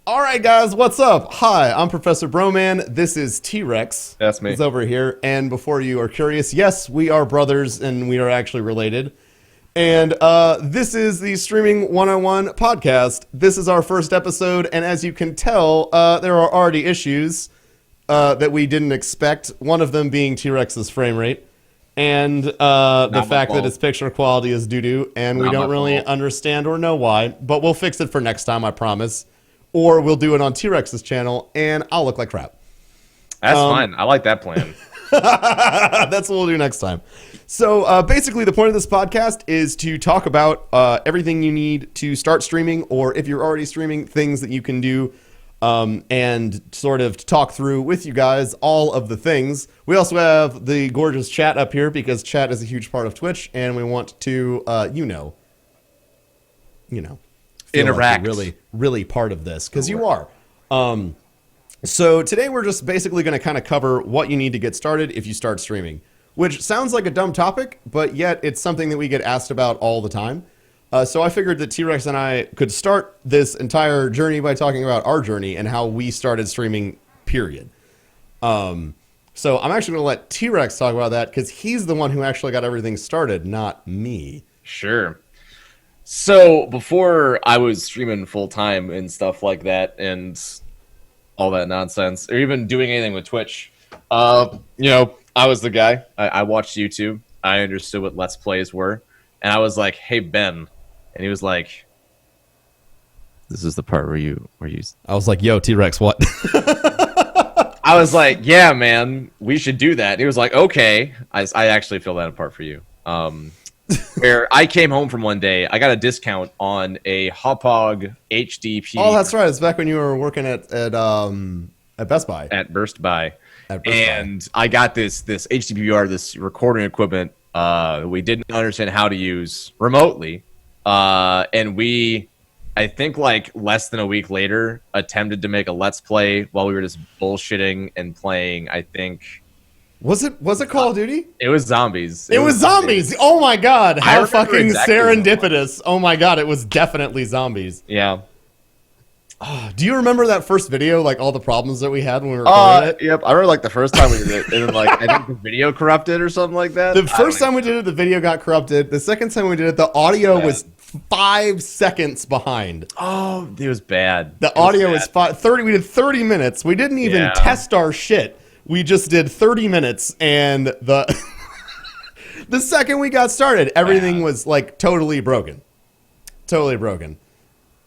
All right, guys, what's up? Hi, I'm Professor Broman. This is T-Rex. That's me. He's over here. And before you are curious, yes, we are brothers and we are actually related. And this is the Streaming 101 podcast. This is our first episode, and as you can tell, there are already issues that we didn't expect. One of them being T-Rex's frame rate, and the fact that its picture quality is doo-doo, and we don't really understand or know why. But we'll fix it for next time, I promise. Or we'll do it on T-Rex's channel, and I'll look like crap. That's fine. I like that plan. That's what we'll do next time. So basically, the point of this podcast is to talk about everything you need to start streaming, or if you're already streaming, things that you can do, and sort of talk through with you guys all of the things. We also have the gorgeous chat up here because chat is a huge part of Twitch, and we want to, interact. Like really part of this, because you are. So today we're just basically going to kind of cover what you need to get started if you start streaming, which sounds like a dumb topic, but yet it's something that we get asked about all the time. So I figured that T-Rex and I could start this entire journey by talking about our journey and how we started streaming, period. So I'm actually going to let T-Rex talk about that because he's the one who actually got everything started, not me. Sure. So before I was streaming full time and stuff like that and all that nonsense, or even doing anything with Twitch, I was the guy. I watched YouTube. I understood what Let's Plays were. And I was like, hey, Ben. And he was like, this is the part where you... I was like, yo, T-Rex, what? I was like, yeah, man, we should do that. And he was like, okay. I actually feel that apart for you. Where I came home from one day, I got a discount on a Hauppauge HDP. Oh, that's right. It's back when you were working at Best Buy. At Burst Buy. And I got this HDPVR, this recording equipment we didn't understand how to use remotely. And we, I think like less than a week later, attempted to make a Let's Play while we were just bullshitting and playing, I think... Was it Call of Duty? It was zombies. It was zombies. Oh my god, how fucking exactly serendipitous. Oh my god, it was definitely zombies. Yeah. Do you remember that first video, like all the problems that we had when we recorded it? Yep, I remember like the first time we did it, and like I think the video corrupted or something like that. The first time we did it, the video got corrupted. The second time we did it, the audio was 5 seconds behind. Oh, it was bad. The audio was 30. We did 30 minutes. We didn't even test our shit. We just did 30 minutes, and the second we got started, everything was like totally broken. Totally broken.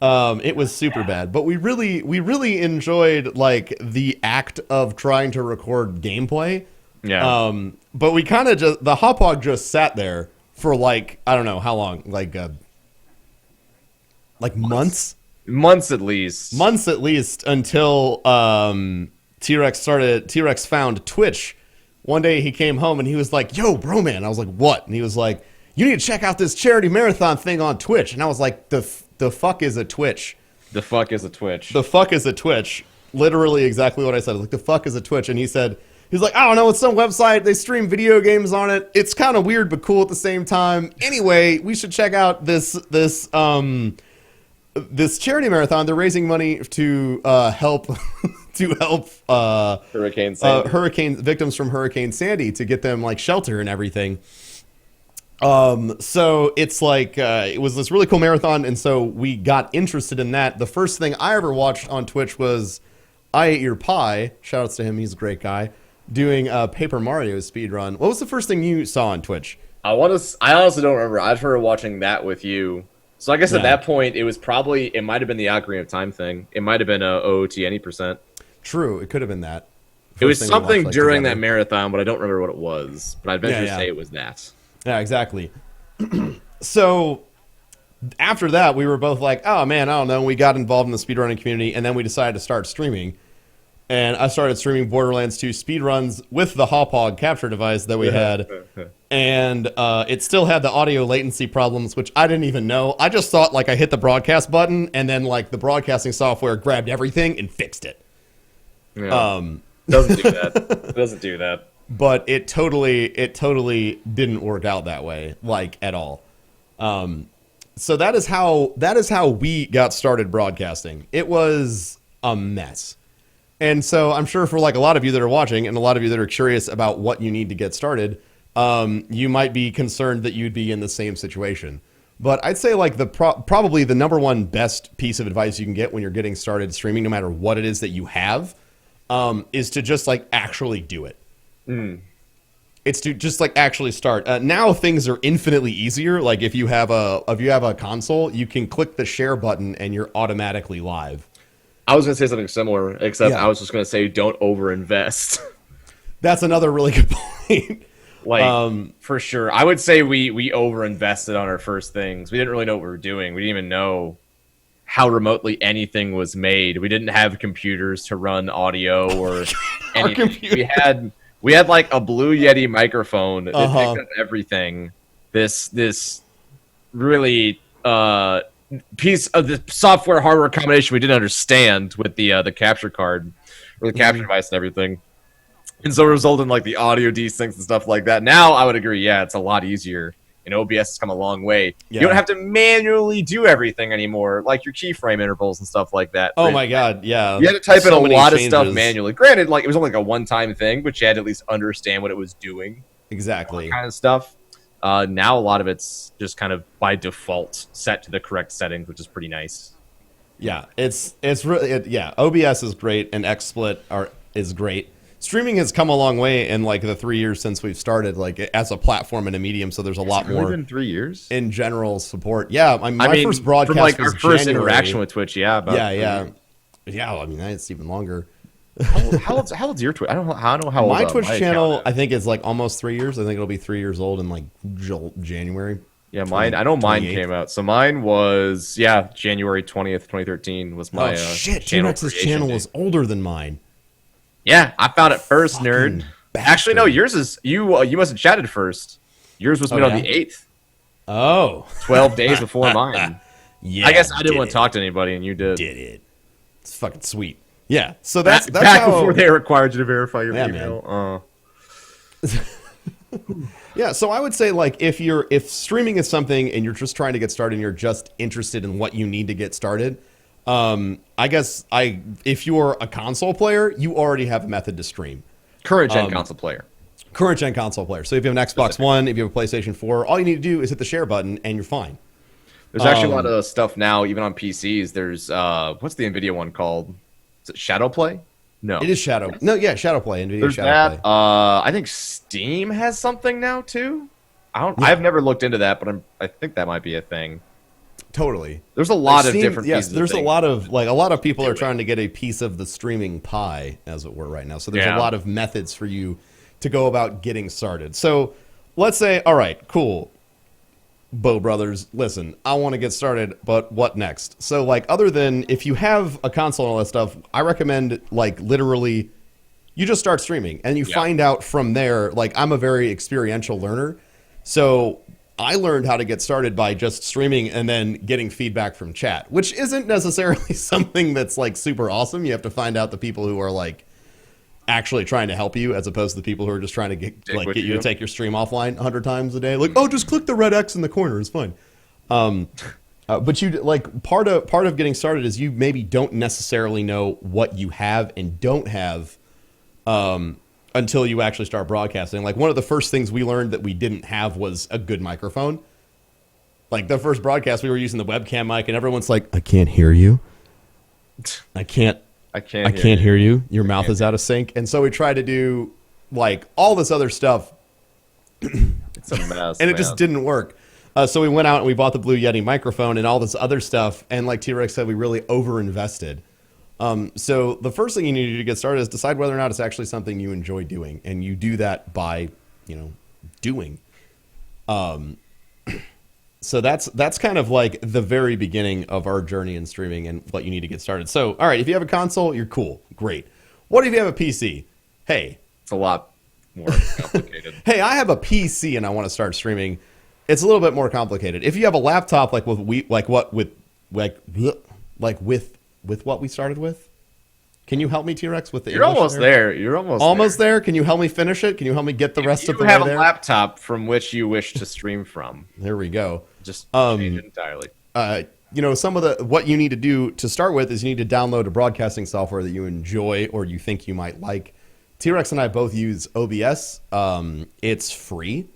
It was super bad, but we really enjoyed like the act of trying to record gameplay. Yeah. But we kind of the Hauppauge just sat there for like, I don't know how long, like months? Months at least. Months at least until T-Rex found Twitch. One day he came home and he was like, yo, bro, man. I was like, what? And he was like, you need to check out this charity marathon thing on Twitch. And I was like, the fuck is a Twitch? The fuck is a Twitch? The fuck is a Twitch? Literally exactly what I said. I was like, the fuck is a Twitch? And he's like, I don't know, it's some website. They stream video games on it. It's kind of weird but cool at the same time. Anyway, we should check out this charity marathon. They're raising money to help Hurricane Sandy. Victims from Hurricane Sandy to get them like shelter and everything. So it's like it was this really cool marathon, and so we got interested in that. The first thing I ever watched on Twitch was I Ate Your Pie. Shoutouts to him, he's a great guy. Doing a Paper Mario speedrun. What was the first thing you saw on Twitch? I honestly don't remember. I started watching that with you. So I guess at that point, it might have been the Ocarina of Time thing. It might have been a OOT any %. True, it could have been that. It was something during that marathon, but I don't remember what it was. But I'd venture to say it was that. Yeah, exactly. So after that, we were both like, oh man, I don't know. We got involved in the speedrunning community, and then we decided to start streaming. And I started streaming Borderlands 2 speedruns with the Hauppauge capture device that we had. And it still had the audio latency problems, which I didn't even know. I just thought like I hit the broadcast button, and then like the broadcasting software grabbed everything and fixed it. Yeah. Doesn't do that. It doesn't do that. But it totally didn't work out that way, like at all. So that is how we got started broadcasting. It was a mess. And so I'm sure for like a lot of you that are watching and a lot of you that are curious about what you need to get started, you might be concerned that you'd be in the same situation. But I'd say like probably the number one best piece of advice you can get when you're getting started streaming, no matter what it is that you have, is to just like actually do it. It's to just like actually start. Now things are infinitely easier. Like if you have a console, you can click the share button and you're automatically live. I was going to say something similar, except Yeah. I was just going to say don't overinvest. That's another really good point. Like, for sure. I would say we overinvested on our first things. We didn't really know what we were doing. We didn't even know how remotely anything was made. We didn't have computers to run audio or anything. We had like a Blue Yeti microphone that picked up everything. This really piece of the software hardware combination we didn't understand with the capture card or the capture device and everything. And so it resulted in like the audio desyncs and stuff like that. Now I would agree, yeah, it's a lot easier. And OBS has come a long way. Yeah. You don't have to manually do everything anymore, like your keyframe intervals and stuff like that. Oh my god, yeah. You had to type in a many lot of changes. stuff manually. Granted, like it was only like a one-time thing, but you had to at least understand what it was doing. Exactly. Kind of stuff. Now a lot of it's just kind of by default set to the correct settings, which is pretty nice. Yeah, it's really yeah. OBS is great and XSplit is great. Streaming has come a long way in like the 3 years since we've started, like as a platform and a medium. So there's a lot more than 3 years in general support. Yeah, my I mean, first broadcast from like was our first January. interaction with Twitch. Yeah, about yeah. I mean, it's even longer. How old's your Twitch? I don't know how old My Twitch my channel, account is. I think, is like almost 3 years. I think it'll be 3 years old in like January. Yeah, mine. I know mine 28th. came out. So mine was January 20th, 2013 was my Shit! channel T-Rex's creation channel date. was older than mine. Yeah, I found it first, Fucking nerd. bastard. Actually, no, yours is you must have chatted first. Yours was made on the 8th, Oh, 12 days before mine. yeah. I guess I didn't want did to talk to anybody, and you did. it. It's fucking sweet. Yeah. So that's back how, before they required you to verify your Yeah, email. Yeah, so I would say like if streaming is something and you're just trying to get started and you're just interested in what you need to get started, I guess if you're a console player, you already have a method to stream. Current gen console player. Current gen console player. So if you have an Xbox One, if you have a PlayStation 4, all you need to do is hit the share button and you're fine. There's actually a lot of stuff now, even on PCs. There's what's the NVIDIA one called? Is it Shadowplay? No, It is Shadow. No, yeah, Shadowplay. NVIDIA there's Shadowplay. that. I think Steam has something now too. I've never looked into that, but I think that might be a thing. Totally. There's a lot of Steam- different. Yes, pieces there's of a things. lot of people are trying to get a piece of the streaming pie, as it were, right now. So there's a lot of methods for you to go about getting started. So let's say, all right, cool, Bo Brothers, listen, I want to get started, but what next? So like, other than if you have a console and all that stuff, I recommend like literally, you just start streaming and you find out from there. Like, I'm a very experiential learner, so I learned how to get started by just streaming and then getting feedback from chat, which isn't necessarily something that's like super awesome. You have to find out the people who are like actually trying to help you, as opposed to the people who are just trying to get you to take your stream offline 100 times a day. Like, oh, just click the red X in the corner, it's fine. But you like part of getting started is you maybe don't necessarily know what you have and don't have until you actually start broadcasting. Like, one of the first things we learned that we didn't have was a good microphone. Like, the first broadcast, we were using the webcam mic, and everyone's like, I can't hear you. I can't hear you. Your mouth is out of sync. And so we tried to do like all this other stuff. It's a mess, and it just didn't work. So we went out and we bought the Blue Yeti microphone and all this other stuff. And like T-Rex said, we really overinvested. So the first thing you need to do to get started is decide whether or not it's actually something you enjoy doing. And you do that by, doing. So that's kind of like the very beginning of our journey in streaming and what you need to get started. So, all right, if you have a console, you're cool. Great. What if you have a PC? Hey. It's a lot more complicated. Hey, I have a PC and I want to start streaming. It's a little bit more complicated. If you have a laptop with what we started with, can you help me, T-Rex, with the You're English almost there. You're almost there. Can you help me finish it? Can you help me get the rest of the You way have a there? laptop from which you wish to stream from. There we go. Just change it entirely. some of the what you need to do to start with is you need to download a broadcasting software that you enjoy or you think you might like. T-Rex and I both use OBS. It's free.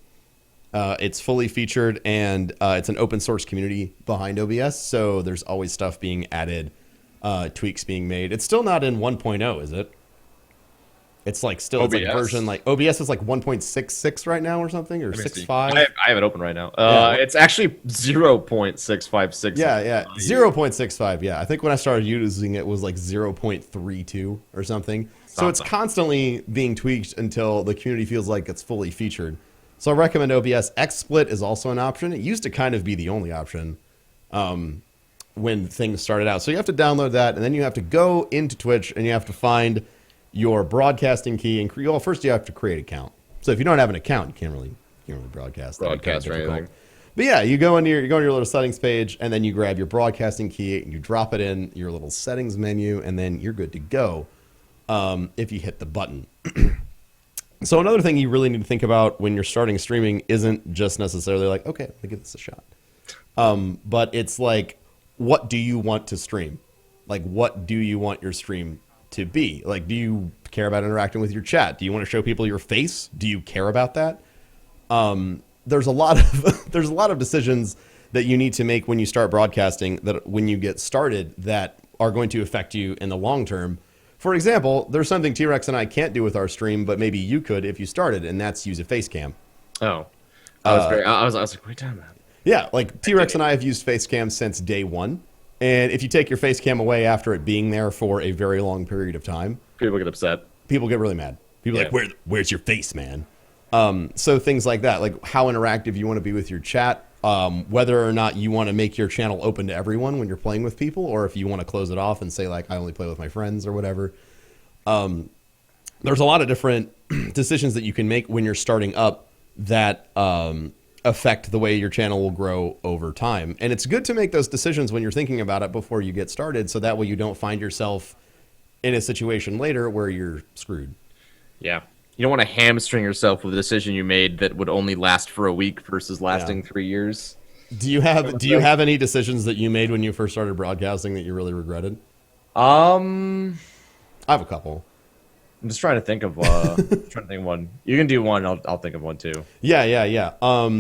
It's fully featured, and it's an open source community behind OBS, so there's always stuff being added, tweaks being made. It's still not in 1.0, is it? It's like still it's like version like OBS is like 1.66 right now or something, or 6.5. I have it open right now. It's actually 0.656. Yeah, 0.65. Yeah, I think when I started using it was like 0.32 or something. So it's constantly being tweaked until the community feels like it's fully featured. So I recommend OBS. XSplit is also an option. It used to kind of be the only option when things started out. So you have to download that, and then you have to go into Twitch, and you have to find your broadcasting key. And well, first you have to create an account. So if you don't have an account, you can't really broadcast. Broadcast or anything. But yeah, you go into your little settings page, and then you grab your broadcasting key, and you drop it in your little settings menu, and then you're good to go if you hit the button. So another thing you really need to think about when you're starting streaming isn't just necessarily like, okay, let me give this a shot. But it's like, what do you want to stream? Like, what do you want your stream to be? Like, do you care about interacting with your chat? Do you want to show people your face? Do you care about that? There's a lot of decisions that you need to make when you start broadcasting, that when you get started, that are going to affect you in the long term. For example, there's something T-Rex and I can't do with our stream, but maybe you could if you started, and that's use a face cam. Oh, I was like, wait, time out. Yeah, like T-Rex and I have used face cam since day one, and if you take your face cam away after it being there for a very long period of time, people get upset. People get really mad. People are like, where's your face, man? So things like that, like how interactive you want to be with your chat, whether or not you want to make your channel open to everyone when you're playing with people, or if you want to close it off and say like, I only play with my friends or whatever. There's a lot of different decisions that you can make when you're starting up that affect the way your channel will grow over time. And it's good to make those decisions when you're thinking about it before you get started, so that way you don't find yourself in a situation later where you're screwed. Yeah. You don't want to hamstring yourself with a decision you made that would only last for a week versus lasting 3 years. Do you have any decisions that you made when you first started broadcasting that you really regretted? I have a couple. I'm just trying to think of one. You can do one. I'll think of one too. Yeah.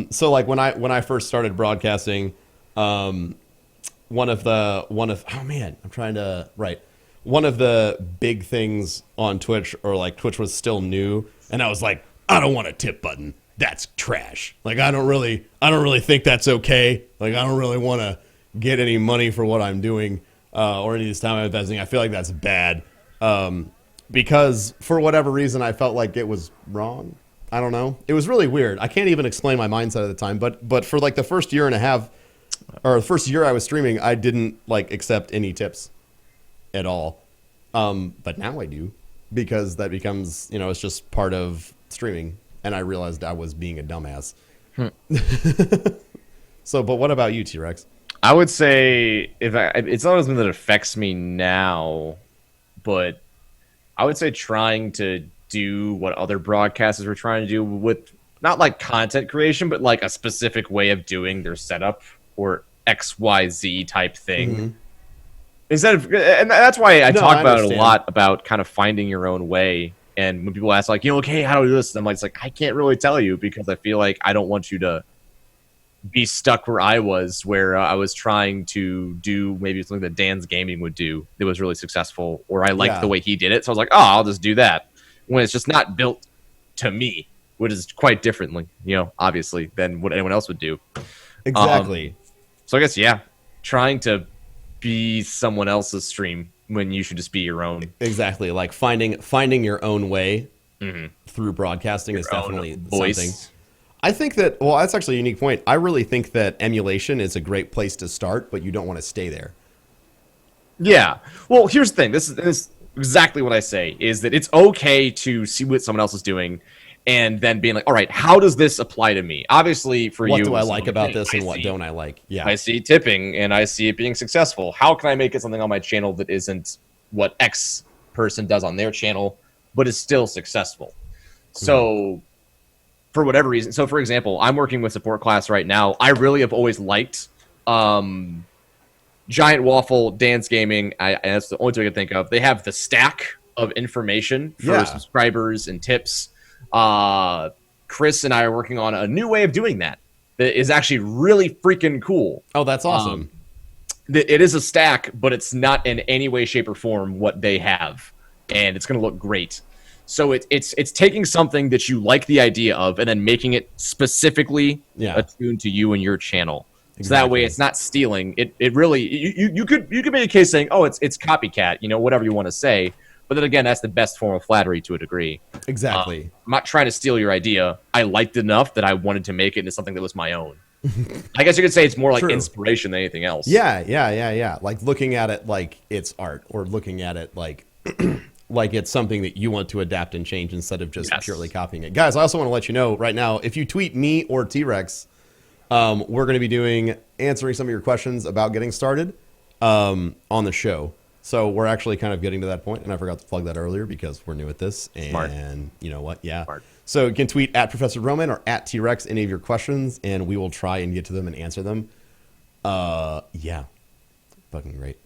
So like when I first started broadcasting, one of the big things on Twitch, or like Twitch was still new, and I was like, I don't want a tip button. That's trash. Like I don't really think that's okay. Like I don't really want to get any money for what I'm doing or any of this time I'm investing. I feel like that's bad because for whatever reason I felt like it was wrong. I don't know. It was really weird. I can't even explain my mindset at the time. But for like the first year and a half, or the first year I was streaming, I didn't like accept any tips at all. But now I do, because that becomes, it's just part of streaming, and I realized I was being a dumbass. So, but what about you, T-Rex? I would say it's not something that affects me now, but I would say trying to do what other broadcasters were trying to do with not like content creation, but like a specific way of doing their setup or XYZ type thing. Mm-hmm. And that's why I talk about it a lot, about kind of finding your own way. And when people ask like, okay, how do I do this? I'm like, I can't really tell you, because I feel like I don't want you to be stuck where I was, where I was trying to do maybe something that Dan's Gaming would do that was really successful, or I liked the way he did it. So I was like, I'll just do that, when it's just not built to me, which is quite differently, obviously, than what anyone else would do. Exactly. So I guess, trying to be someone else's stream when you should just be your own. Exactly. Like finding your own way through broadcasting is definitely something. I think that, that's actually a unique point. I really think that emulation is a great place to start, but you don't want to stay there. Yeah. Well, here's the thing. This is exactly what I say, is that it's okay to see what someone else is doing and then being like, all right, how does this apply to me? Obviously, for what you, do I like about this and what don't I like? Yeah, I see tipping and I see it being successful. How can I make it something on my channel that isn't what X person does on their channel, but is still successful? So, for whatever reason, so for example, I'm working with support class right now. I really have always liked Giant Waffle, Dance Gaming, that's the only two I can think of. They have the stack of information for subscribers and tips. Chris and I are working on a new way of doing that is actually really freaking cool. Oh, that's awesome. It is a stack, but it's not in any way, shape, or form what they have, and it's going to look great. So it's taking something that you like the idea of and then making it specifically attuned to you and your channel. Exactly. So that way it's not stealing. It really you could make a case saying, oh, it's copycat, whatever you want to say. But then again, that's the best form of flattery to a degree. Exactly. I'm not trying to steal your idea. I liked it enough that I wanted to make it into something that was my own. I guess you could say it's more like inspiration than anything else. Yeah. Like looking at it like it's art, or looking at it like like it's something that you want to adapt and change instead of just purely copying it. Guys, I also want to let you know right now, if you tweet me or T-Rex, we're going to be answering some of your questions about getting started on the show. So we're actually kind of getting to that point, and I forgot to plug that earlier because we're new at this. And Smart. You know what? Yeah. Smart. So you can tweet at Professor Roman or at T-Rex any of your questions, and we will try and get to them and answer them. Yeah. Fucking great.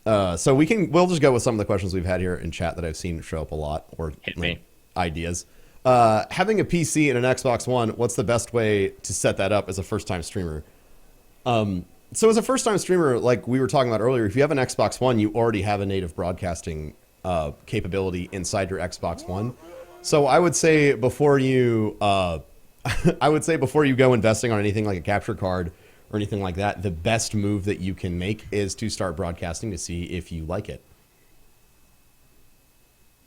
So we'll just go with some of the questions we've had here in chat that I've seen show up a lot, or ideas. Having a PC and an Xbox One, what's the best way to set that up as a first-time streamer? So as a first-time streamer, like we were talking about earlier, if you have an Xbox One, you already have a native broadcasting capability inside your Xbox One. So I would say before you, go investing on anything like a capture card or anything like that, the best move that you can make is to start broadcasting to see if you like it.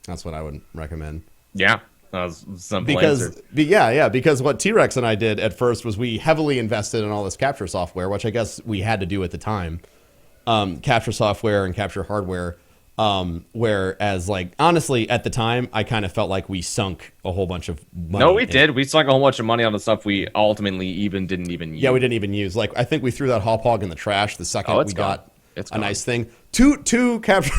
That's what I would recommend. Yeah. That was simple because answer. Because what T-Rex and I did at first was we heavily invested in all this capture software, which I guess we had to do at the time. Capture software and capture hardware. Whereas, like, honestly, at the time, I kind of felt like we sunk a whole bunch of money. No, we did. We sunk a whole bunch of money on the stuff we ultimately didn't even use. Yeah, we didn't even use. Like, I think we threw that hop hog in the trash the second we got a nice thing. Two capture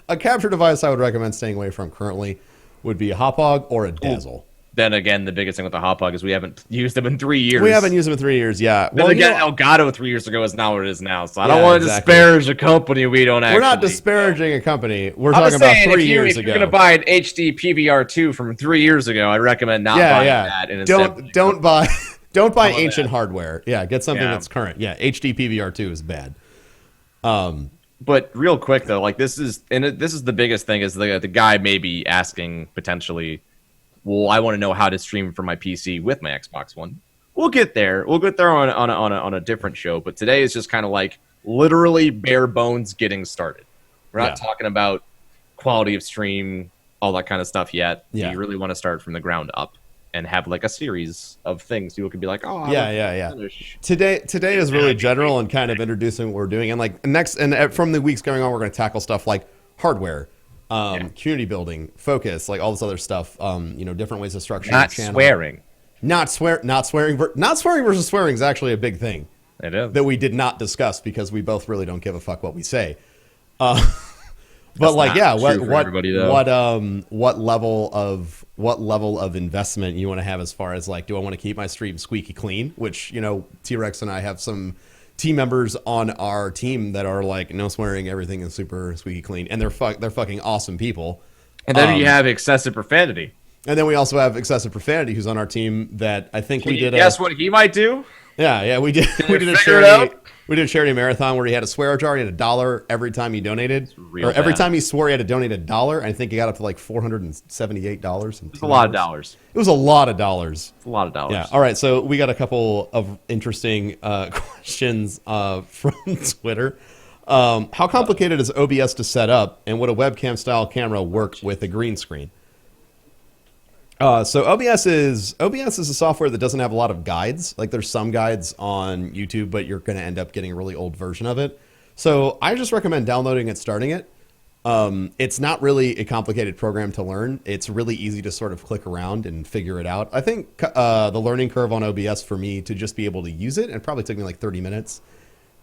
a capture device I would recommend staying away from currently would be a hop hog or a Dazzle. Then again, the biggest thing with the hop hog is we haven't used them in 3 years. We haven't used them in 3 years, yeah. Then again, Elgato 3 years ago is not what it is now. So I don't want to disparage a company we don't actually. We're not disparaging a company. We're talking about 3 years ago. If you're going to buy an HD PVR2 from 3 years ago, I recommend not buying that. And don't buy ancient hardware. Yeah, get something that's current. Yeah, HD PVR2 is bad. But real quick though, like this is the biggest thing is the guy may be asking potentially, well, I want to know how to stream from my PC with my Xbox One. We'll get there. We'll get there on a different show. But today is just kind of like literally bare bones getting started. We're not talking about quality of stream, all that kind of stuff yet. Yeah. You really want to start from the ground up and have like a series of things people can be like, oh, Today is really general and kind of introducing what we're doing, and like next and from the weeks going on, we're going to tackle stuff like hardware, community building, focus, like all this other stuff. Different ways of structuring not the channel. Swearing. Not swearing versus swearing is actually a big thing. It is that we did not discuss because we both really don't give a fuck what we say. But like, what level of investment you want to have as far as like, do I want to keep my stream squeaky clean? Which, T-Rex and I have some team members on our team that are like, no swearing, everything is super squeaky clean, and they're fucking awesome people. And then you have excessive profanity. And then we also have excessive profanity, who's on our team that I think we did. Guess what he might do? Yeah, we did. We did a charity marathon where he had a swear jar. He had $1 every time he donated, or every time he swore he had to donate $1. I think he got up to like $478. It's a lot of dollars. It was a lot of dollars. It's a lot of dollars. Yeah. All right. So we got a couple of interesting questions from Twitter. How complicated is OBS to set up, and would a webcam style camera work with a green screen? So OBS is a software that doesn't have a lot of guides. Like there's some guides on YouTube, but you're going to end up getting a really old version of it. So I just recommend downloading it, starting it. It's not really a complicated program to learn. It's really easy to sort of click around and figure it out. I think the learning curve on OBS for me to just be able to use it, and it probably took me like 30 minutes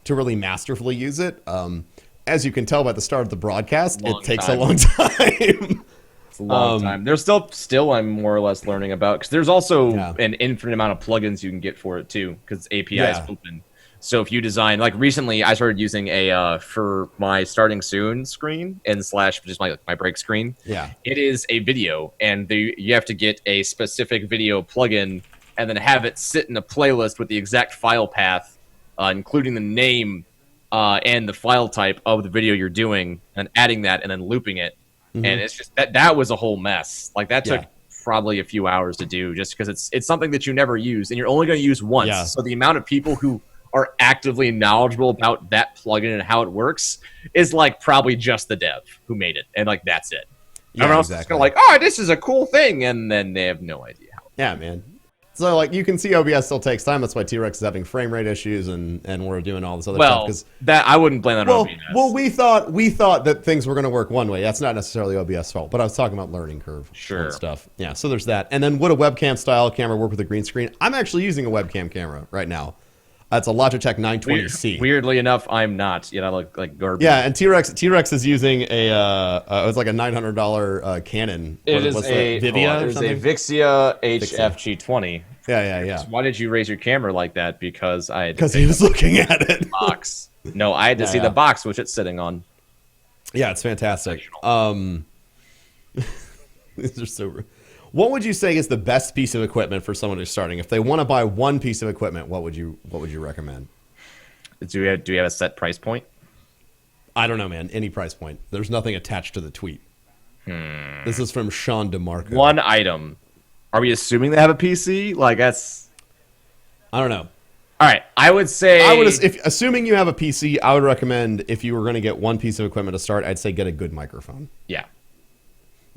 to really masterfully use it. As you can tell by the start of the broadcast, it takes a long time. It's a long time. There's still I'm more or less learning about, because there's also an infinite amount of plugins you can get for it too, because API is open. So if you design, like recently, I started using a for my starting soon screen and slash just my break screen. Yeah. It is a video, and you have to get a specific video plugin and then have it sit in a playlist with the exact file path, including the name and the file type of the video you're doing, and adding that and then looping it. And it's just that was a whole mess. Like that took probably a few hours to do, just because it's something that you never use and you're only going to use once. Yeah. So the amount of people who are actively knowledgeable about that plugin and how it works is like probably just the dev who made it, and like that's it. Yeah, Everyone else is exactly. kind of like, oh, this is a cool thing, and then they have no idea how. Yeah, man. So like you can see OBS still takes time. That's why T-Rex is having frame rate issues and we're doing all this other stuff. Well, that I wouldn't blame that on OBS. Well, we thought that things were going to work one way. That's not necessarily OBS fault, but I was talking about learning curve and stuff. Yeah, so there's that. And then would a webcam style camera work with a green screen? I'm actually using a webcam camera right now. It's a Logitech 920C. Weirdly enough, I'm not. You know, I look like garbage. Yeah, and T-Rex is using a it was like a $900 Canon. It is a Vivia or It is something? a Vixia HFG20. Yeah. So why did you raise your camera like that? Because I had Because he was looking at it. box. No, I had to see the box which it's sitting on. Yeah, it's fantastic. These are so. What would you say is the best piece of equipment for someone who's starting? If they want to buy one piece of equipment, what would you recommend? Do we have a set price point? I don't know, man. Any price point. There's nothing attached to the tweet. This is from Sean DeMarco. One item. Are we assuming they have a PC? Like that's. I don't know. All right, I would say. Assuming you have a PC, I would recommend if you were going to get one piece of equipment to start, I'd say get a good microphone. Yeah.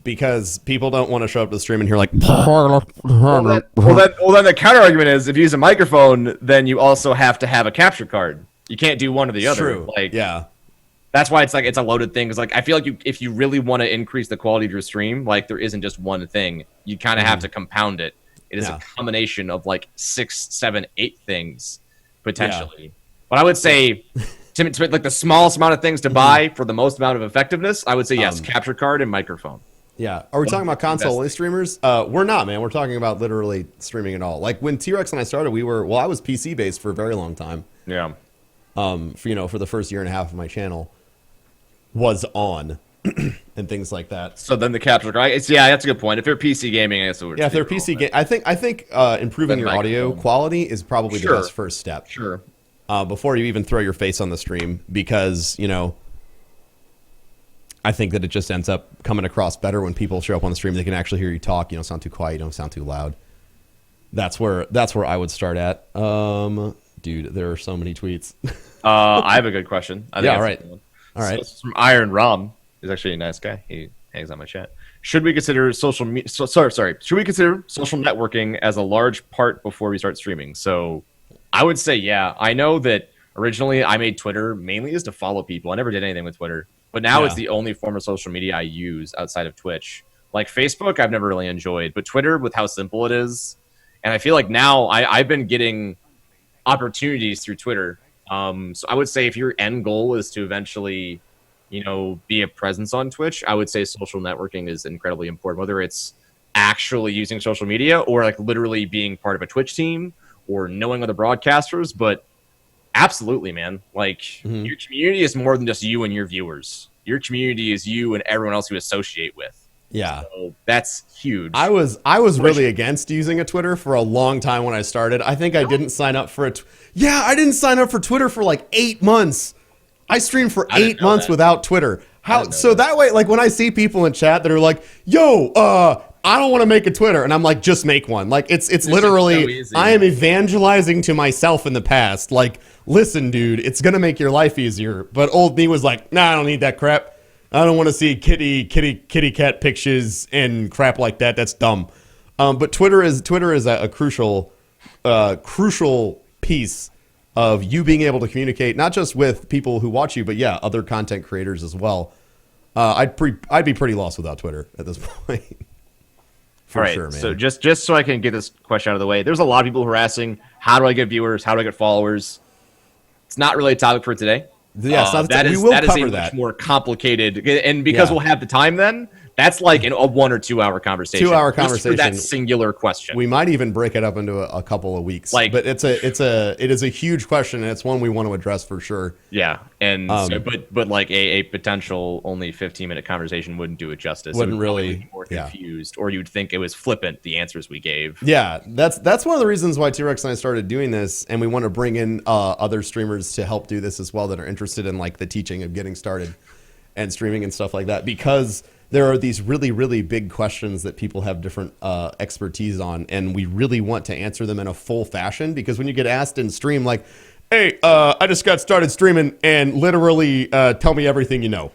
Because people don't want to show up to the stream and hear like. Well, then the counter argument is if you use a microphone, then you also have to have a capture card. You can't do one or the other. True. Like, yeah. That's why it's a loaded thing. Because like I feel like if you really want to increase the quality of your stream, like there isn't just one thing. You kind of have to compound it. It is a combination of like 6, 7, 8 things potentially. Yeah. But I would say, to like the smallest amount of things to buy for the most amount of effectiveness, I would say yes, capture card and microphone. Yeah. Are we talking about console-only streamers? We're not, man. We're talking about literally streaming it all. Like when T-Rex and I started, I was PC-based for a very long time. Yeah. For the first year and a half of my channel was on and things like that. So then the capture card, that's a good point. If you're PC gaming, I guess if they're PC game, I think improving your audio quality is probably the best first step. Sure. Before you even throw your face on the stream, because I think that it just ends up coming across better when people show up on the stream. They can actually hear you talk. You don't sound too quiet. You don't sound too loud. That's where I would start at. Dude, there are so many tweets. I have a good question. All right. So this is from Iron Rom. He's actually a nice guy. He hangs on my chat. Should we consider social networking as a large part before we start streaming? So I would say, yeah. I know that originally I made Twitter mainly just to follow people. I never did anything with Twitter. But now it's the only form of social media I use outside of Twitch. Like Facebook, I've never really enjoyed. But Twitter, with how simple it is. And I feel like now I've been getting opportunities through Twitter. So I would say if your end goal is to eventually, be a presence on Twitch, I would say social networking is incredibly important, whether it's actually using social media or like literally being part of a Twitch team or knowing other broadcasters. But absolutely, man. Like your community is more than just you and your viewers. Your community is you and everyone else you associate with. Yeah. So that's huge. I was really against using a Twitter for a long time when I started. I think I didn't sign up for it. Yeah, I didn't sign up for Twitter for like 8 months. I streamed for 8 months without Twitter. That way, like when I see people in chat that are like, yo, I don't want to make a Twitter. And I'm like, just make one. Like it's literally, so I am evangelizing to myself in the past. Like, listen, dude, it's going to make your life easier. But old me was like, nah, I don't need that crap. I don't want to see kitty cat pictures and crap like that. That's dumb. But Twitter is a crucial piece of you being able to communicate not just with people who watch you, but other content creators as well. I'd be pretty lost without Twitter at this point. For sure, man. So just so I can get this question out of the way, there's a lot of people who are asking, how do I get viewers? How do I get followers? It's not really a topic for today. Yeah, that is a much more complicated, and because we'll have the time then, That's like a 1 or 2 hour conversation. 2 hour just for conversation. that singular question. We might even break it up into a couple of weeks. Like, but it is a huge question, and it's one we want to address for sure. Yeah, and but like a potential only 15-minute conversation wouldn't do it justice. Wouldn't it would really be more confused, or you'd think it was flippant, the answers we gave. Yeah, that's one of the reasons why T-Rex and I started doing this, and we want to bring in other streamers to help do this as well that are interested in like the teaching of getting started and streaming and stuff like that, because there are these really, really big questions that people have different expertise on, and we really want to answer them in a full fashion, because when you get asked in stream, like, hey, I just got started streaming, and literally tell me everything you know.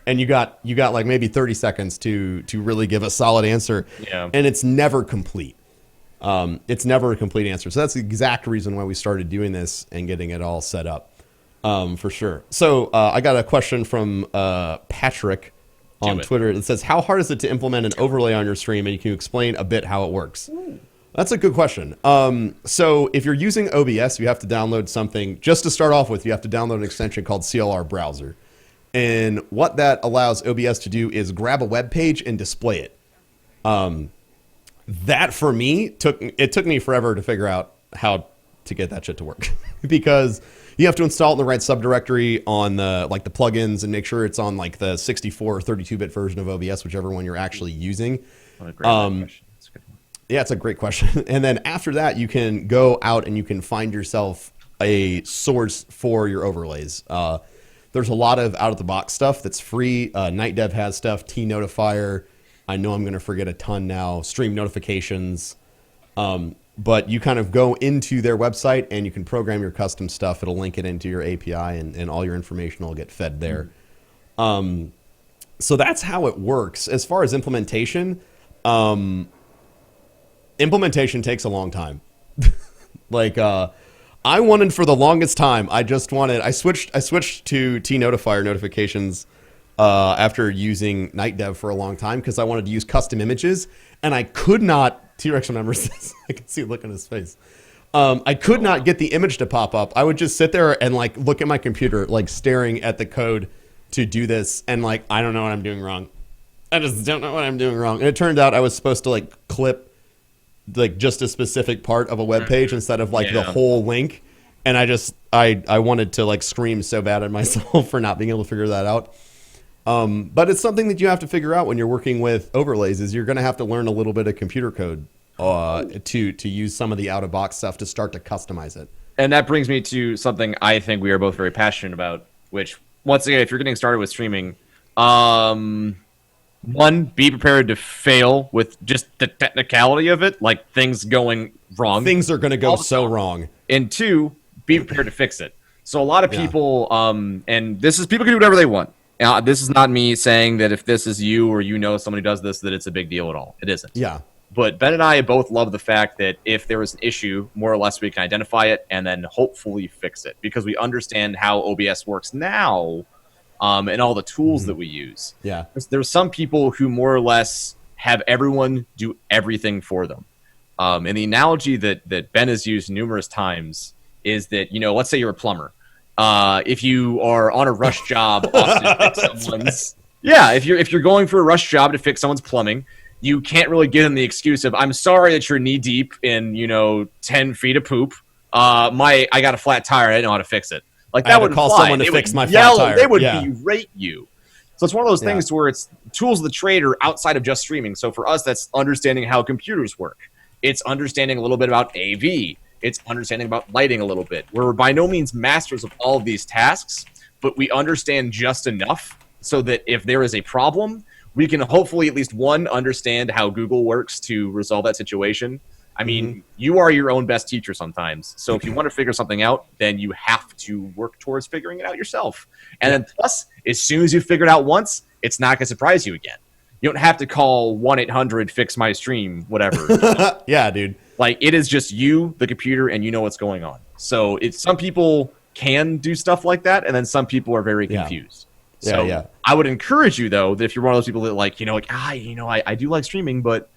And you got like maybe 30 seconds to really give a solid answer. Yeah. And it's never complete. It's never a complete answer. So that's the exact reason why we started doing this and getting it all set up, for sure. So I got a question from Patrick on Twitter. It says, how hard is it to implement an overlay on your stream? And can you explain a bit how it works? That's a good question. So if you're using OBS, you have to download something. Just to start off with, you have to download an extension called CLR Browser. And what that allows OBS to do is grab a web page and display it. That for me took me forever to figure out how to get that shit to work because you have to install it in the right subdirectory on the plugins and make sure it's on like the 64 or 32-bit version of OBS, whichever one you're actually using. What a great question. That's a good one. Yeah, it's a great question. And then after that, you can go out and you can find yourself a source for your overlays. There's a lot of out-of-the-box stuff that's free. NightDev has stuff, T-Notifier. I know I'm going to forget a ton now. Stream notifications. But you kind of go into their website and you can program your custom stuff. It'll link it into your API and all your information will get fed there. So that's how it works. As far as implementation, implementation takes a long time. I wanted for the longest time, I switched to T-Notifier notifications after using NightDev for a long time because I wanted to use custom images, and I could not. T-Rex remembers this. I can see a look on his face. I could not get the image to pop up. I would just sit there and like look at my computer, like staring at the code to do this, and like I don't know what I'm doing wrong. I just don't know what I'm doing wrong. And it turned out I was supposed to like clip like just a specific part of a web page instead of like the whole link. And I wanted to like scream so bad at myself for not being able to figure that out. But it's something that you have to figure out when you're working with overlays is you're going to have to learn a little bit of computer code to use some of the out-of-box stuff to start to customize it. And that brings me to something I think we are both very passionate about, which, once again, if you're getting started with streaming, one, be prepared to fail with just the technicality of it, like things going wrong. Things are going to go so wrong. And two, be prepared to fix it. So a lot of people, and this is, people can do whatever they want. This is not me saying that if this is you or you know somebody does this, that it's a big deal at all. It isn't. Yeah. But Ben and I both love the fact that if there is an issue, more or less we can identify it and then hopefully fix it because we understand how OBS works now and all the tools that we use. Yeah. There's some people who more or less have everyone do everything for them. And the analogy that Ben has used numerous times is that, you know, let's say you're a plumber. If you are on a rush job often to fix someone's, if you're going for a rush job to fix someone's plumbing, you can't really give them the excuse of, I'm sorry that you're knee deep in, 10 feet of poop. I got a flat tire. I didn't know how to fix it. Like that would call someone to fix my flat tire. They would berate you. So it's one of those things to where it's tools of the trade are outside of just streaming. So for us, that's understanding how computers work. It's understanding a little bit about AV. It's understanding about lighting a little bit. We're by no means masters of all of these tasks, but we understand just enough so that if there is a problem, we can hopefully at least one, understand how Google works to resolve that situation. I mean, you are your own best teacher sometimes. So if you want to figure something out, then you have to work towards figuring it out yourself. And then plus, as soon as you figure it out once, it's not going to surprise you again. You don't have to call 1-800-FIX-MY-STREAM, whatever. Yeah, dude. Like, it is just you, the computer, and you know what's going on. So some people can do stuff like that, and then some people are very confused. So I would encourage you, though, that if you're one of those people that I do like streaming, but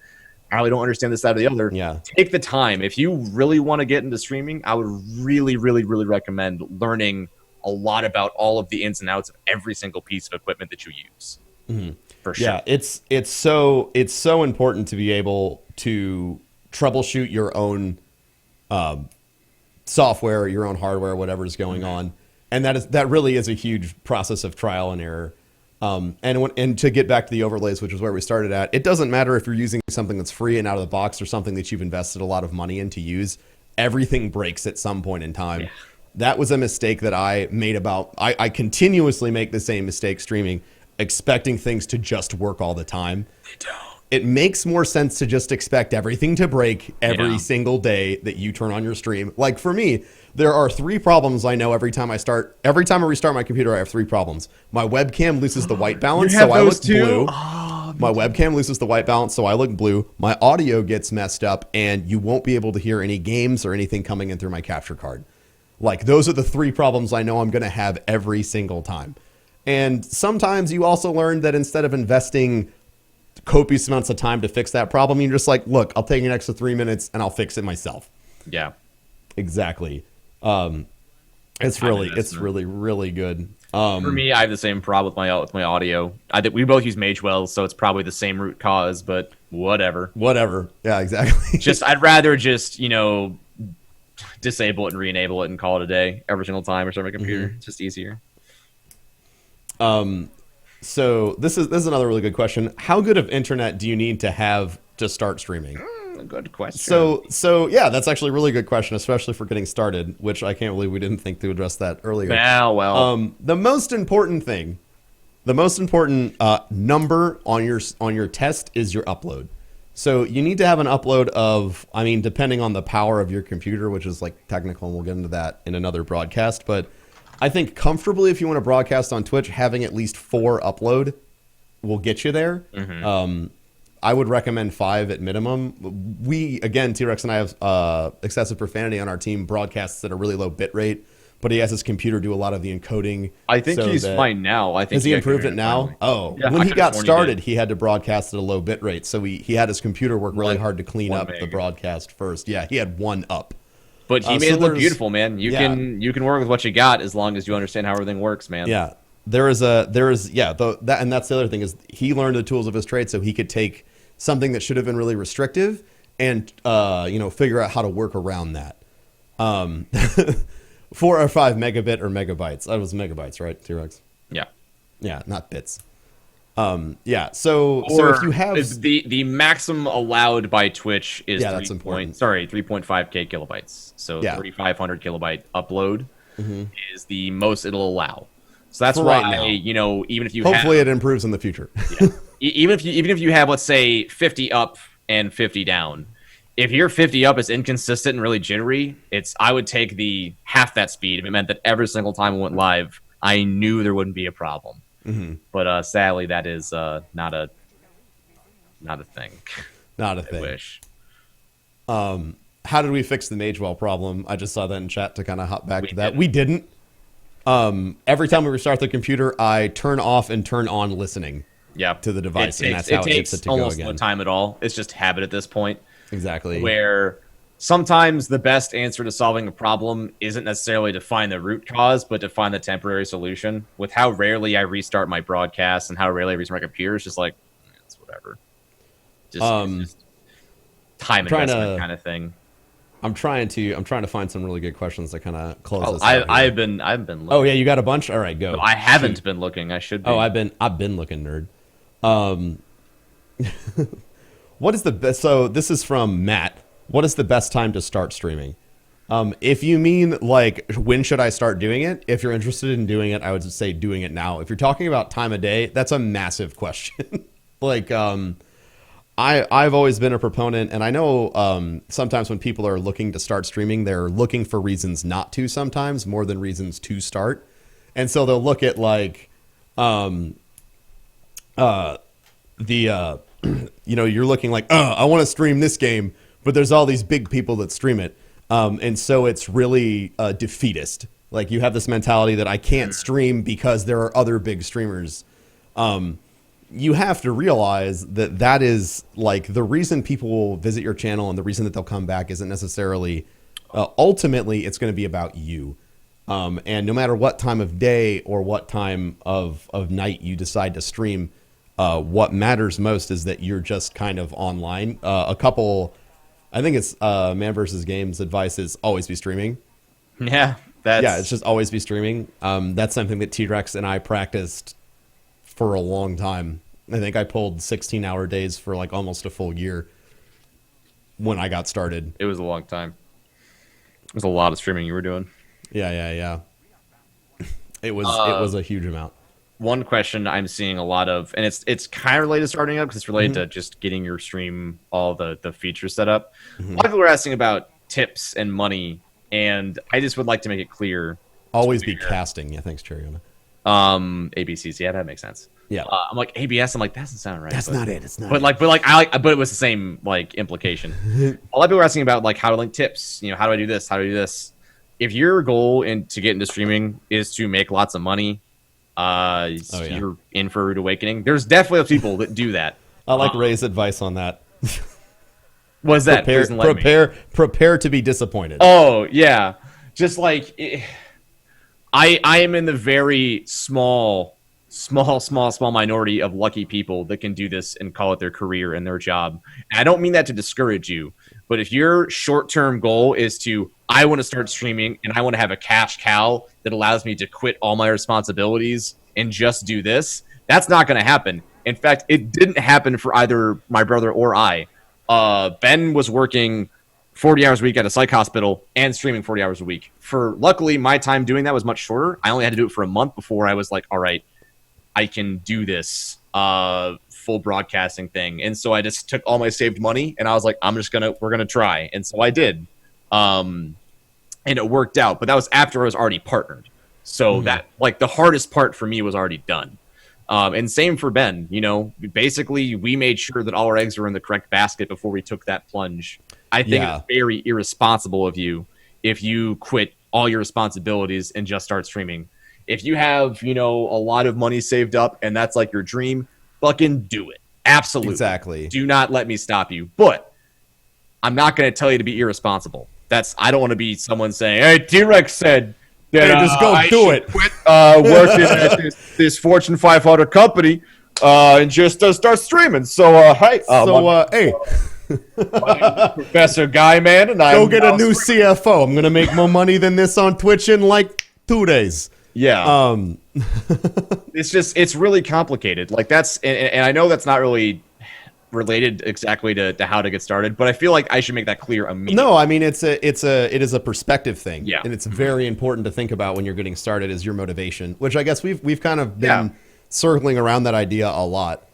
I really don't understand this, that, or the other. Yeah. Take the time. If you really want to get into streaming, I would really, really, really recommend learning a lot about all of the ins and outs of every single piece of equipment that you use. for sure. Yeah, it's so important to be able to troubleshoot your own software, your own hardware, whatever is going on, and that really is a huge process of trial and error. And to get back to the overlays, which is where we started at, it doesn't matter if you're using something that's free and out of the box or something that you've invested a lot of money in to use. Everything breaks at some point in time. Yeah. That was a mistake that I made I continuously make the same mistake streaming, expecting things to just work all the time. They don't. It makes more sense to just expect everything to break every single day that you turn on your stream. Like for me, there are 3 problems I know every time I restart my computer. I have 3 problems. My webcam loses the white balance, so I look blue. My webcam loses the white balance, so I look blue. My audio gets messed up, and you won't be able to hear any games or anything coming in through my capture card. Like, those are the 3 problems I know I'm going to have every single time. And sometimes you also learn that instead of investing copious amounts of time to fix that problem, you're just like, look, I'll take an extra 3 minutes and I'll fix it myself. Yeah, exactly. It's really good. For me, I have the same problem with my audio. We both use Magewell, so it's probably the same root cause, but whatever. Yeah, exactly. I'd rather just, disable it and re-enable it and call it a day every single time or start my computer. It's just easier. So this is another really good question. How good of internet do you need to have to start streaming? Good question. So yeah, that's actually a really good question, especially for getting started, which I can't believe we didn't think to address that earlier. Well. The most important number on your test is your upload. So you need to have an upload of, depending on the power of your computer, which is like technical, and we'll get into that in another broadcast, but I think comfortably, if you want to broadcast on Twitch, having at least 4 upload will get you there. I would recommend 5 at minimum. T-Rex and I have excessive profanity on our team, broadcasts at a really low bit rate, but he has his computer do a lot of the encoding. I think he's fine now. Has he improved it now? Finally. Oh, yeah, when he got started, he had to broadcast at a low bit rate, so he had his computer work really hard to clean up the broadcast first. Yeah, he had 1 up. But he made it look beautiful, man. You can work with what you got as long as you understand how everything works, man. Yeah, that's the other thing is he learned the tools of his trade, so he could take something that should have been really restrictive and figure out how to work around that. 4 or 5 megabit or megabytes. That was megabytes, right, T-Rex? Yeah, not bits. So if you have the maximum allowed by Twitch is 3.5k kilobytes. So 3,500 kilobyte upload is the most it'll allow. So that's why right even if you hopefully it improves in the future. Even if you have, let's say, 50 up and 50 down, if your 50 up is inconsistent and really jittery, I would take the half that speed if it meant that every single time it went live, I knew there wouldn't be a problem. But sadly, that is not a thing. Not a thing. I wish. How did we fix the Magewell problem? I just saw that in chat to kind of hop back to that. We didn't. Every time we restart the computer, I turn off and turn on listening. To the device, and that's how it gets it to go again. It takes almost no time at all. It's just habit at this point. Exactly. Where sometimes the best answer to solving a problem isn't necessarily to find the root cause, but to find the temporary solution. With how rarely I restart my broadcast and how rarely I restart my computer, it's just like, it's whatever. Just time investment kind of thing. I'm trying to find some really good questions that kind of close this out. I've been looking. Oh yeah, you got a bunch? All right, go. No, I haven't been looking. I should be. Oh, I've been looking, nerd. What is the best? So this is from Matt. What is the best time to start streaming? If you mean like when should I start doing it? If you're interested in doing it, I would say doing it now. If you're talking about time of day, that's a massive question. I've always been a proponent, and I know sometimes when people are looking to start streaming, they're looking for reasons not to sometimes more than reasons to start. And so they'll look at you're looking like, I want to stream this game, but there's all these big people that stream it. And so it's really defeatist. Like you have this mentality that I can't stream because there are other big streamers. You have to realize that is like the reason people will visit your channel and the reason that they'll come back isn't necessarily, ultimately it's going to be about you. And no matter what time of day or what time of night you decide to stream, What matters most is that you're just kind of online. I think it's Man vs. Games advice is always be streaming. Yeah, Yeah, it's just always be streaming. That's something that T-Rex and I practiced for a long time. I think I pulled 16-hour days for like almost a full year when I got started. It was a long time. It was a lot of streaming you were doing. Yeah. It was a huge amount. One question I'm seeing a lot of, and it's kind of related to starting up because it's related to just getting your stream, all the features set up. A lot of people are asking about tips and money, and I just would like to make it clear. Always be casting. Yeah, thanks, Cherry. ABCs. Yeah, that makes sense. Yeah. I'm like ABS. I'm like, that doesn't sound right. That's not it. It's not. But it was the same like implication. A lot of people are asking about like how to link tips. How do I do this? How do I do this? If your goal to get into streaming is to make lots of money, you're in for a rude awakening. There's definitely people that do that. I like Ray's advice on that. What's that? Prepare to be disappointed. Oh yeah, just like I am in the very small minority of lucky people that can do this and call it their career and their job. And I don't mean that to discourage you, but if your short-term goal is I want to start streaming and I want to have a cash cow that allows me to quit all my responsibilities and just do this, that's not going to happen. In fact, it didn't happen for either my brother or I. Ben was working 40 hours a week at a psych hospital and streaming 40 hours a week. Luckily, my time doing that was much shorter. I only had to do it for a month before I was like, all right, I can do this full broadcasting thing. And so I just took all my saved money and I was like, we're going to try. And so I did. And it worked out, but that was after I was already partnered. So that like the hardest part for me was already done. And same for Ben, basically we made sure that all our eggs were in the correct basket before we took that plunge. I think it's very irresponsible of you if you quit all your responsibilities and just start streaming. If you have, a lot of money saved up and that's like your dream, fucking do it. Absolutely. Exactly. Do not let me stop you. But I'm not going to tell you to be irresponsible. I don't want to be someone saying, hey, T-Rex said that just go do it. Quit working at this Fortune 500 company and just start streaming. So, hey. Hey. Professor Guy, man. And Go get a new CFO. I'm going to make more money than this on Twitch in like 2 days. Yeah. It's really complicated. Like and I know that's not really related exactly to how to get started, but I feel like I should make that clear immediately. No, I mean it is a perspective thing. Yeah. And it's very important to think about when you're getting started is your motivation, which I guess we've kind of been circling around that idea a lot.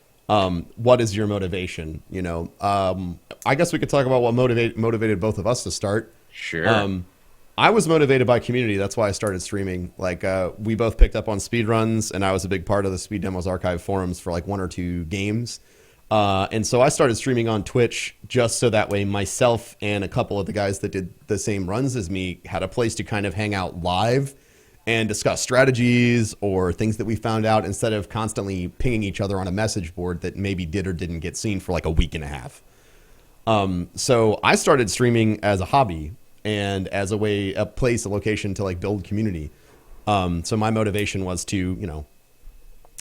What is your motivation? I guess we could talk about what motivated both of us to start. Sure. I was motivated by community. That's why I started streaming. Like, we both picked up on speedruns, and I was a big part of the Speed Demos Archive forums for like 1 or 2 games. And so I started streaming on Twitch just so that way myself and a couple of the guys that did the same runs as me had a place to kind of hang out live and discuss strategies or things that we found out instead of constantly pinging each other on a message board that maybe did or didn't get seen for like a week and a half. So I started streaming as a hobby and as a location to like build community. So my motivation was to,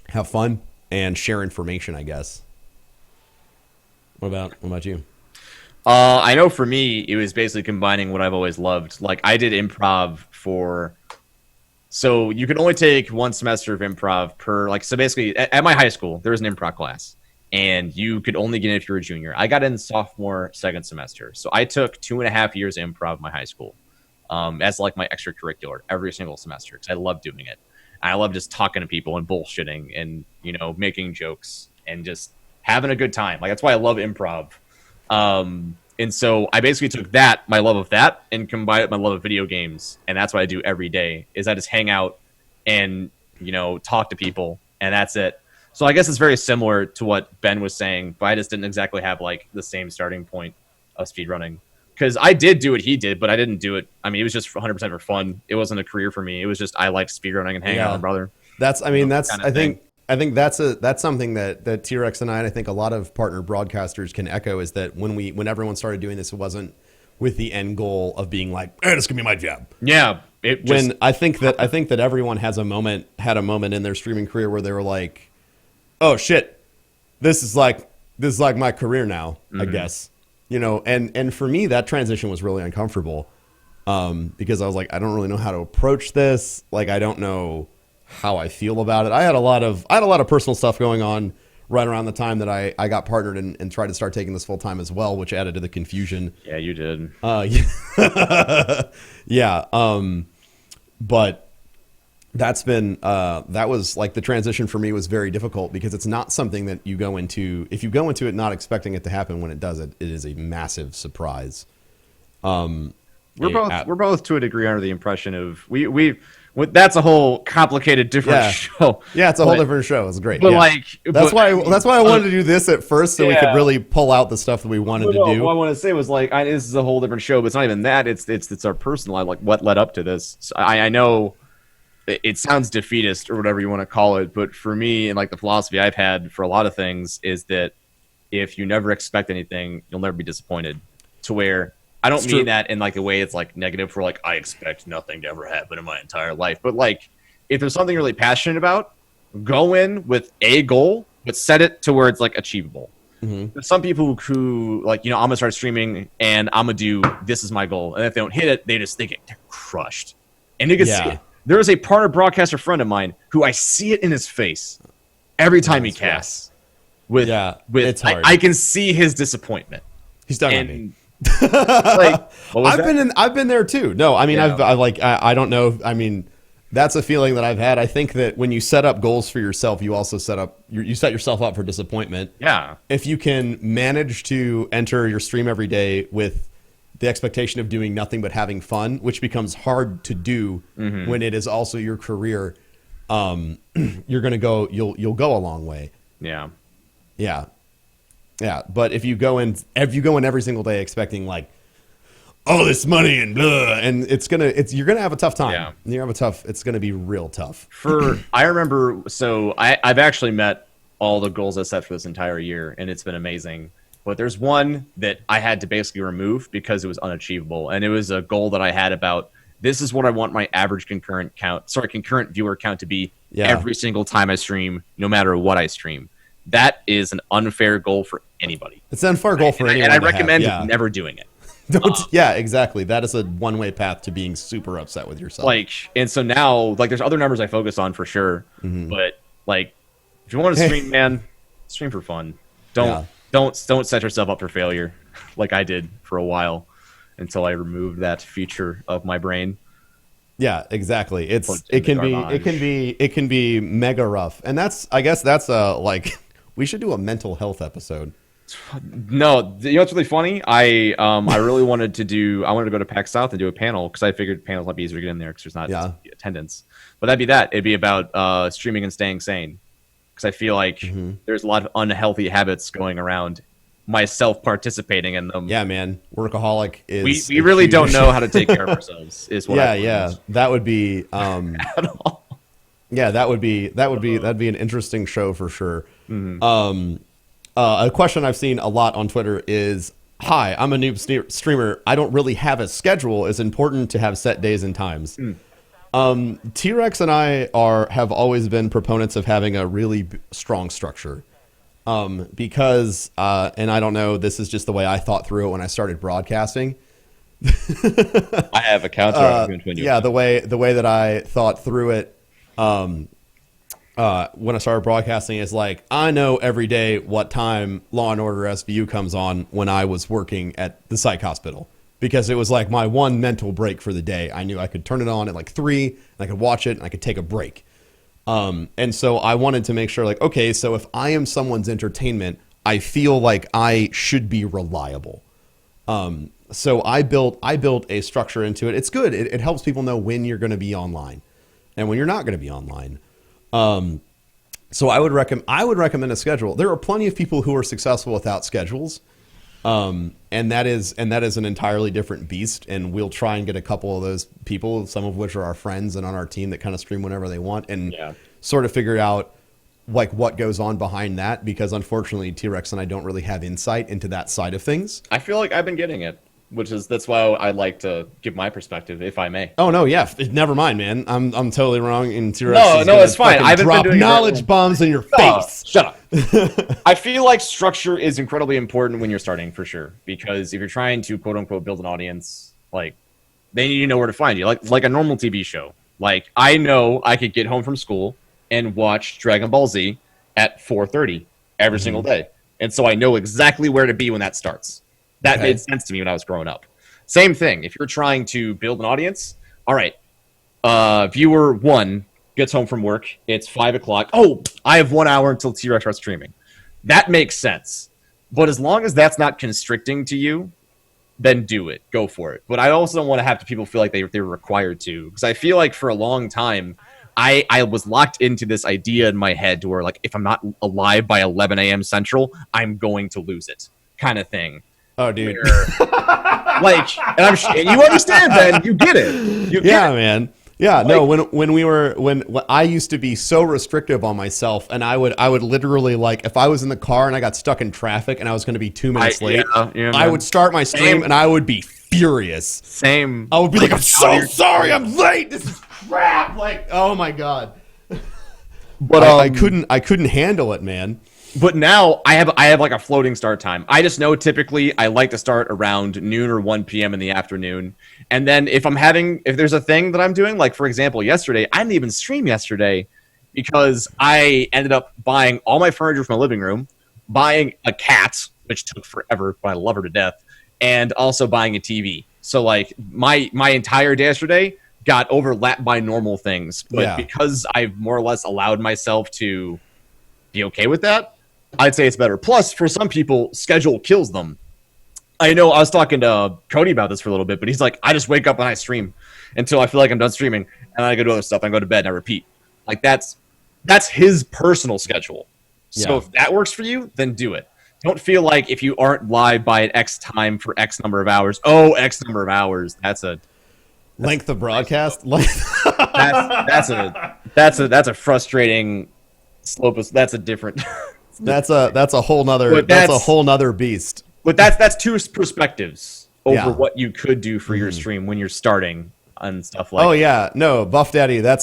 have fun and share information, I guess. What about you? I know for me, it was basically combining what I've always loved. Like I did improv so you could only take 1 semester of improv so basically at my high school, there was an improv class and you could only get in if you were a junior. I got in sophomore, 2nd semester. So I took 2.5 years of improv in my high school as like my extracurricular every single semester because I love doing it. I love just talking to people and bullshitting and, making jokes and just having a good time. Like that's why I love improv. And so I basically took my love of that, and combined it with my love of video games. And that's what I do every day is I just hang out and, talk to people, and that's it. So I guess it's very similar to what Ben was saying, but I just didn't exactly have like the same starting point of speedrunning. Because I did do what he did, but I didn't do it. I mean, it was just 100% for fun. It wasn't a career for me. It was just I liked speedrunning and hanging out with my brother. I think that's something that T-Rex and I think a lot of partner broadcasters can echo is that when everyone started doing this, it wasn't with the end goal of being like, hey, this is gonna be my job. Yeah. I think that everyone had a moment in their streaming career where they were like, oh shit, this is like my career now, I guess. You know, and for me that transition was really uncomfortable. Because I was like, I don't really know how to approach this. Like, I don't know how I feel about it. I had a lot of personal stuff going on right around the time that I got partnered and tried to start taking this full time as well, which added to the confusion. Yeah, you did. Yeah. But that's been, that was like the transition for me was very difficult because it's not something that you go into. If you go into it not expecting it to happen, when it does, it is a massive surprise. We're both to a degree under the impression of that's a whole complicated different show. Yeah, it's a whole different show. It's great. But that's why I wanted to do this at first so we could really pull out the stuff that we wanted to do. What I want to say was like, this is a whole different show, but it's not even that. It's our personal life, like what led up to this. So I know it sounds defeatist or whatever you want to call it, but for me and like the philosophy I've had for a lot of things is that if you never expect anything, you'll never be disappointed. To where I don't mean that in like a way it's like negative for like I expect nothing to ever happen in my entire life. But like if there's something you're really passionate about, go in with a goal, but set it to where it's like achievable. There's some people who like, you know, I'm gonna start streaming and I'm gonna do this is my goal. And if they don't hit it, they just think they're crushed. And you can see it. There is a partner broadcaster friend of mine who I see it in his face every time he casts. With it's hard. I can see his disappointment. He's done on me. Like, I've been there too. No, I mean, I don't know. I mean, that's a feeling that I've had. I think that when you set up goals for yourself, you also set yourself up for disappointment. Yeah. If you can manage to enter your stream every day with the expectation of doing nothing but having fun, which becomes hard to do when it is also your career, you're going to go, you'll go a long way. Yeah. Yeah. Yeah, but if you go in every single day expecting like, oh, this money and blah, and you're gonna have a tough time. Yeah, it's gonna be real tough. I remember, so I've actually met all the goals I set for this entire year, and it's been amazing. But there's one that I had to basically remove because it was unachievable, and it was a goal that I had about this is what I want my average concurrent viewer count to be every single time I stream, no matter what I stream. That is an unfair goal for anybody. It's an unfair goal for anyone. And I recommend never doing it. Exactly. That is a one-way path to being super upset with yourself. Like, and so now, like, there's other numbers I focus on for sure. But like, if you want to stream, man, stream for fun. Don't set yourself up for failure, like I did for a while, until I removed that feature of my brain. Yeah, exactly. It can be mega rough, and I guess that's like. We should do a mental health episode. No, you know what's really funny? I really wanted to go to PAX South and do a panel because I figured panels might be easier to get in there because there's not attendance. But that'd be that. It'd be about streaming and staying sane because I feel like there's a lot of unhealthy habits going around. Myself participating in them. Yeah, man. Workaholic is. We really don't know how to take care of ourselves. Is what. That would be. At all. Yeah, that'd be an interesting show for sure. A question I've seen a lot on Twitter is, "Hi, I'm a noob streamer. I don't really have a schedule. It's important to have set days and times." T-Rex and I have always been proponents of having a really strong structure, because and I don't know, this is just the way I thought through it when I started broadcasting. I have a counter. The way that I thought through it. When I started broadcasting is like, I know every day what time Law and Order SVU comes on when I was working at the psych hospital, because it was like my one mental break for the day. I knew I could turn it on at like 3 and I could watch it and I could take a break. And so I wanted to make sure, like, okay, so if I am someone's entertainment, I feel like I should be reliable. So I built a structure into it. It's good. It helps people know when you're going to be online and when you're not going to be online. So I would recommend a schedule. There are plenty of people who are successful without schedules. And that is an entirely different beast. And we'll try and get a couple of those people, some of which are our friends and on our team, that kind of stream whenever they want, and sort of figure out like what goes on behind that. Because unfortunately, T-Rex and I don't really have insight into that side of things. I feel like I've been getting it. That's why I like to give my perspective, if I may. Oh no, yeah, never mind, man. I'm totally wrong. And T-Rex no, it's fine. I've been drop doing knowledge bombs in your face. Shut up. I feel like structure is incredibly important when you're starting, for sure, because if you're trying to quote unquote build an audience, like they need to know where to find you, like a normal TV show. Like I know I could get home from school and watch Dragon Ball Z at 4:30 every single day, and so I know exactly where to be when that starts. That made sense to me when I was growing up. Same thing. If you're trying to build an audience, all right, viewer one gets home from work. It's 5 o'clock. Oh, I have 1 hour until T-Rex starts streaming. That makes sense. But as long as that's not constricting to you, then do it. Go for it. But I also don't want to have people feel like they're required to. Because I feel like for a long time, I was locked into this idea in my head to where, like, if I'm not alive by 11 a.m. Central, I'm going to lose it, kind of thing. Oh, dude. Like, and you understand that. You get it. You get it. Man. Yeah, like, no. When I used to be so restrictive on myself, and I would literally, like, if I was in the car and I got stuck in traffic and I was going to be 2 minutes late, I would start my stream and I would be furious. Same. I would be like, I'm so sorry, I'm late. This is crap. Like, oh my god. But I couldn't handle it, man. But now I have like a floating start time. I just know typically I like to start around noon or 1 p.m. in the afternoon. And then if there's a thing that I'm doing, like for example, yesterday, I didn't even stream yesterday because I ended up buying all my furniture from my living room, buying a cat, which took forever, but I love her to death, and also buying a TV. So like my entire day yesterday got overlapped by normal things. But because I've more or less allowed myself to be okay with that, I'd say it's better. Plus, for some people, schedule kills them. I know I was talking to Cody about this for a little bit, but he's like, I just wake up and I stream until I feel like I'm done streaming, and I go do other stuff. I go to bed and I repeat. Like that's his personal schedule. So if that works for you, then do it. Don't feel like if you aren't live by an X time for X number of hours, X number of hours. That's length of broadcast. That's a frustrating slope. That's a different. That's a whole nother beast. But that's two perspectives over what you could do for your stream when you're starting and stuff like. Oh yeah, no, Buff Daddy. That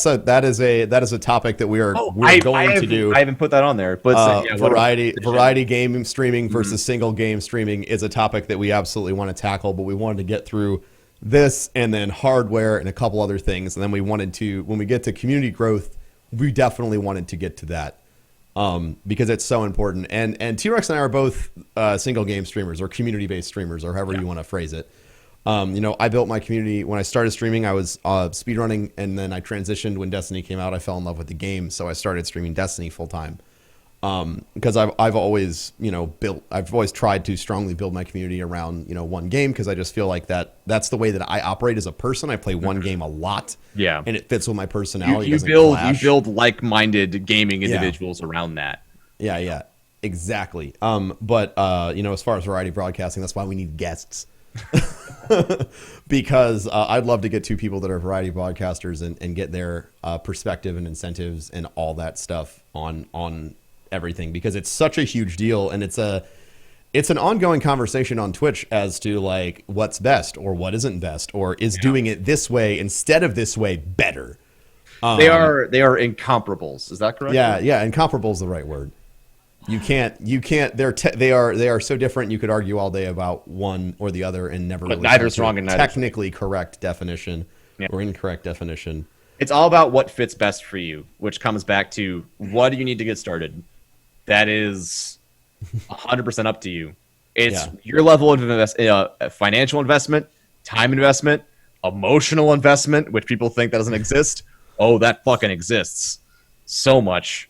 is a topic that we're going to do. I haven't put that on there, but variety game streaming versus single game streaming is a topic that we absolutely want to tackle. But we wanted to get through this and then hardware and a couple other things, and then we wanted to, when we get to community growth, we definitely wanted to get to that. Because it's so important. And T-Rex and I are both single game streamers or community-based streamers or however you want to phrase it. I built my community. When I started streaming, I was speedrunning, and then I transitioned when Destiny came out. I fell in love with the game, so I started streaming Destiny full-time. Because I've always, I've always tried to strongly build my community around, one game, because I just feel like that's the way that I operate as a person. I play one game a lot. Yeah. And it fits with my personality. You build like-minded gaming individuals around that. Yeah, exactly. But as far as variety broadcasting, that's why we need guests. Because I'd love to get two people that are variety broadcasters and get their perspective and incentives and all that stuff on everything, because it's such a huge deal, and it's an ongoing conversation on Twitch as to like what's best or what isn't best, or is doing it this way instead of this way better. They are incomparables. Is that correct? Yeah, incomparable is the right word. You can't. They are so different. You could argue all day about one or the other and never. But really neither's wrong and neither's technically correct definition or incorrect definition. It's all about what fits best for you, which comes back to what do you need to get started. That is 100% up to you. It's your level of financial investment, time investment, emotional investment, which people think that doesn't exist. Oh, that fucking exists so much.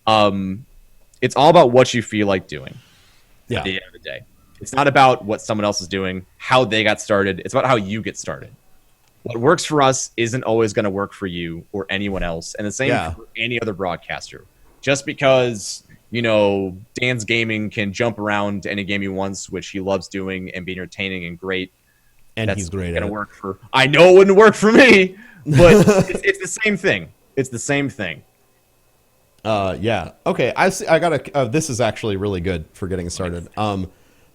It's all about what you feel like doing at the end of the day. It's not about what someone else is doing, how they got started. It's about how you get started. What works for us isn't always going to work for you or anyone else. And the same for any other broadcaster. Just because, Dan's Gaming can jump around to any game he wants, which he loves doing and be entertaining and great. And he's great at it. Work for. I know it wouldn't work for me, but it's the same thing. It's the same thing. Okay. I got this is actually really good for getting started.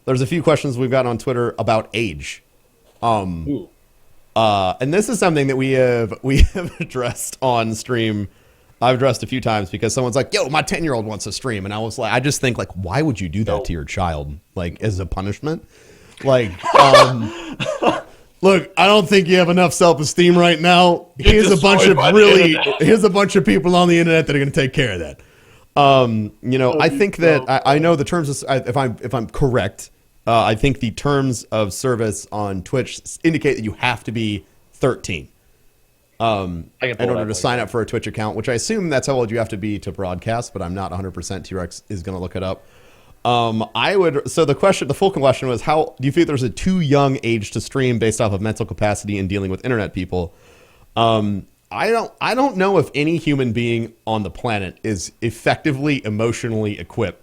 There's a few questions we've got on Twitter about age. And this is something that we have addressed on stream I've addressed a few times because someone's like, yo, my 10-year-old wants to stream. And I was like, I just think, like, why would you do that to your child? Like, as a punishment? Like, look, I don't think you have enough self-esteem right now. Here's a bunch of people on the internet that are going to take care of that. I think that I know the terms of, if I'm correct, I think the terms of service on Twitch indicate that you have to be 13 in order to sign up for a Twitch account, which I assume that's how old you have to be to broadcast, but I'm not 100%. T-Rex is going to look it up. So the full question was, how do you feel there's a too young age to stream based off of mental capacity and dealing with internet people? I don't know if any human being on the planet is effectively emotionally equipped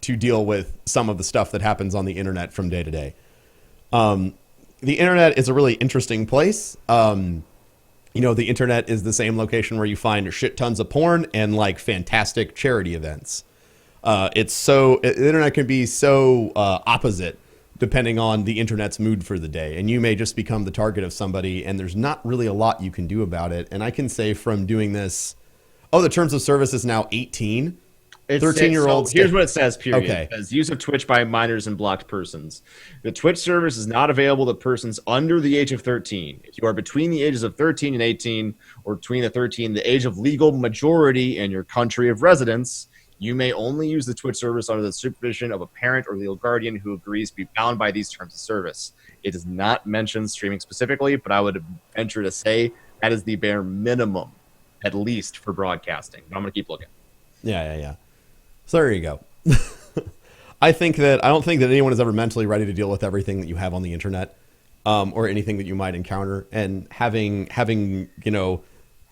to deal with some of the stuff that happens on the internet from day to day. The internet is a really interesting place. The internet is the same location where you find shit tons of porn and like fantastic charity events. The internet can be so opposite depending on the internet's mood for the day. And you may just become the target of somebody, and there's not really a lot you can do about it. And I can say from doing this, the terms of service is now 18. 13-year-olds. So here's what it says, period. Okay. It says, use of Twitch by minors and blocked persons. The Twitch service is not available to persons under the age of 13. If you are between the ages of 13 and 18, or between the 13 and the age of legal majority in your country of residence, you may only use the Twitch service under the supervision of a parent or legal guardian who agrees to be bound by these terms of service. It does not mention streaming specifically, but I would venture to say that is the bare minimum, at least for broadcasting. But I'm going to keep looking. Yeah. So there you go. I don't think that anyone is ever mentally ready to deal with everything that you have on the internet, or anything that you might encounter. And having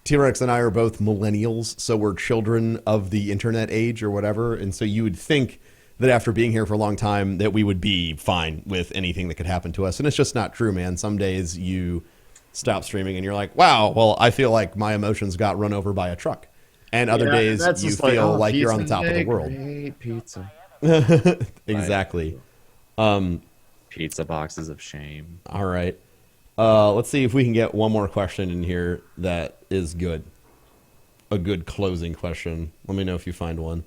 T-Rex and I are both millennials, so we're children of the internet age or whatever. And so you would think that after being here for a long time that we would be fine with anything that could happen to us. And it's just not true, man. Some days you stop streaming and you're like, wow, well, I feel like my emotions got run over by a truck. And other days you feel like you're on the top of the world. Great pizza. Exactly. Pizza boxes of shame. All right. Let's see if we can get one more question in here that is good. A good closing question. Let me know if you find one.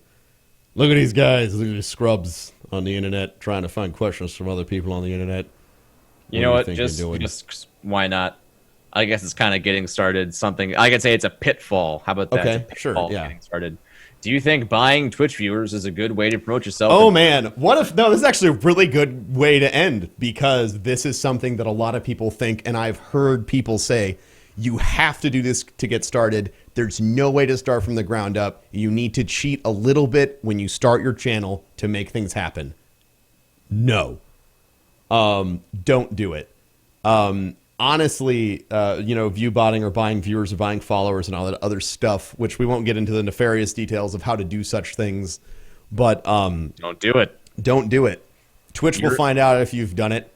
Look at these guys. Look at these scrubs on the internet trying to find questions from other people on the internet. You know what? Just why not? I guess it's kind of getting started. Something I could say it's a pitfall. How about that? Okay, it's a pitfall sure. Yeah. Getting started. Do you think buying Twitch viewers is a good way to promote yourself? Oh, man. What if... No, this is actually a really good way to end, because this is something that a lot of people think, and I've heard people say, you have to do this to get started. There's no way to start from the ground up. You need to cheat a little bit when you start your channel to make things happen. No. Don't do it. Honestly, view botting or buying viewers or buying followers and all that other stuff, which we won't get into the nefarious details of how to do such things, but don't do it. Don't do it. Twitch will find out if you've done it.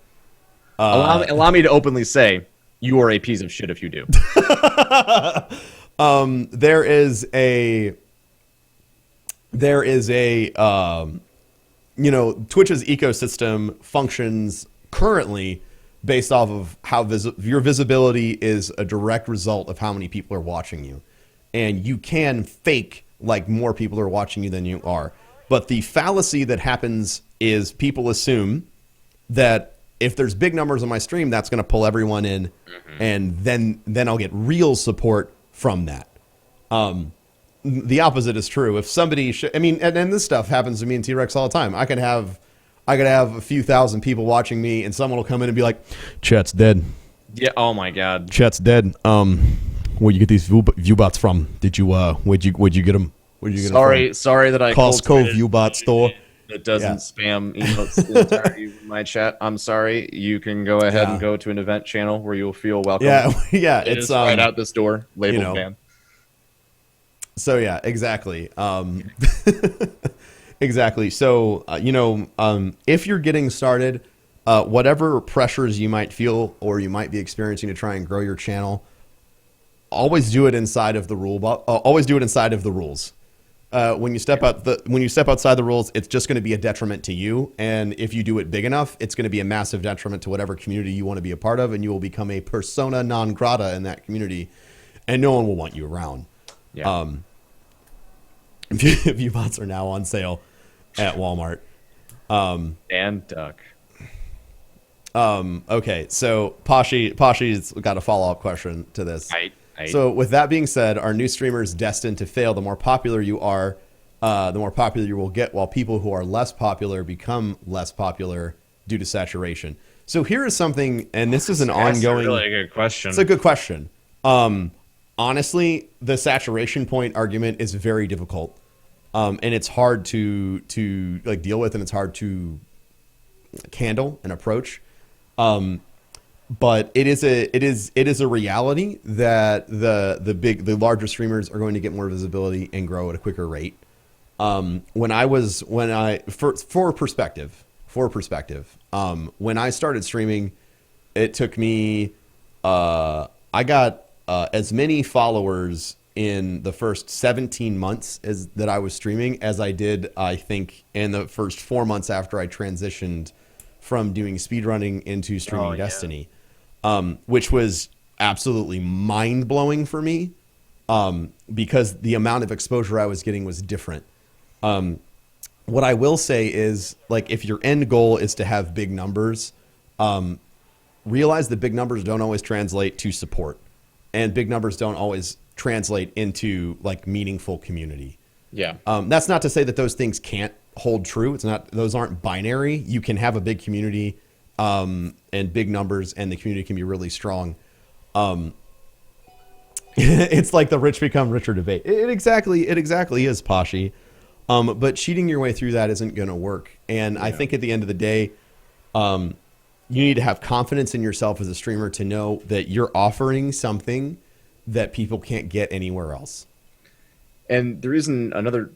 Allow me to openly say you are a piece of shit if you do. There is a Twitch's ecosystem functions currently based off of how your visibility is a direct result of how many people are watching you. And you can fake like more people are watching you than you are. But the fallacy that happens is people assume that if there's big numbers on my stream, that's going to pull everyone in, and then I'll get real support from that. The opposite is true. If somebody, and this stuff happens to me and T-Rex all the time. I could have a few thousand people watching me, and someone will come in and be like, "Chat's dead." Yeah. Oh my God. Chat's dead. Where'd you get these view bots from? Did you where'd you get them? Where'd you get them from? Sorry that I Costco view bot store. It doesn't spam emotes the entirety of my chat. I'm sorry. You can go ahead and go to an event channel where you'll feel welcome. Yeah. It's right out this door, labeled ban. So yeah, exactly. Exactly. So if you're getting started, whatever pressures you might feel or you might be experiencing to try and grow your channel, always do it inside of the always do it inside of the rules. When you step outside the rules, it's just going to be a detriment to you. And if you do it big enough, it's going to be a massive detriment to whatever community you want to be a part of, and you will become a persona non grata in that community, and no one will want you around. Yeah. Viewbots are now on sale at Walmart. And Duck. Okay, so Pashi's got a follow-up question to this. Right. So with that being said, are new streamers destined to fail? The more popular you are, the more popular you will get, while people who are less popular become less popular due to saturation. So here is something, and this is an ongoing... That's a really good question. It's a good question. Honestly, the saturation point argument is very difficult. And it's hard to like deal with, and it's hard to handle and approach. But it is a reality that the larger streamers are going to get more visibility and grow at a quicker rate. For perspective, when I started streaming, it took me I got as many followers in the first 17 months that I was streaming as I did, I think, in the first 4 months after I transitioned from doing speedrunning into streaming Destiny, which was absolutely mind-blowing for me, because the amount of exposure I was getting was different. What I will say is, like, if your end goal is to have big numbers, realize that big numbers don't always translate to support, and big numbers don't always translate into like meaningful community. Yeah. That's not to say that those things can't hold true. Those aren't binary. You can have a big community, and big numbers, and the community can be really strong. It's like the rich become richer debate. It exactly is, Pashi. But cheating your way through that isn't going to work. And I think at the end of the day, you need to have confidence in yourself as a streamer to know that you're offering something that people can't get anywhere else. And the reason, another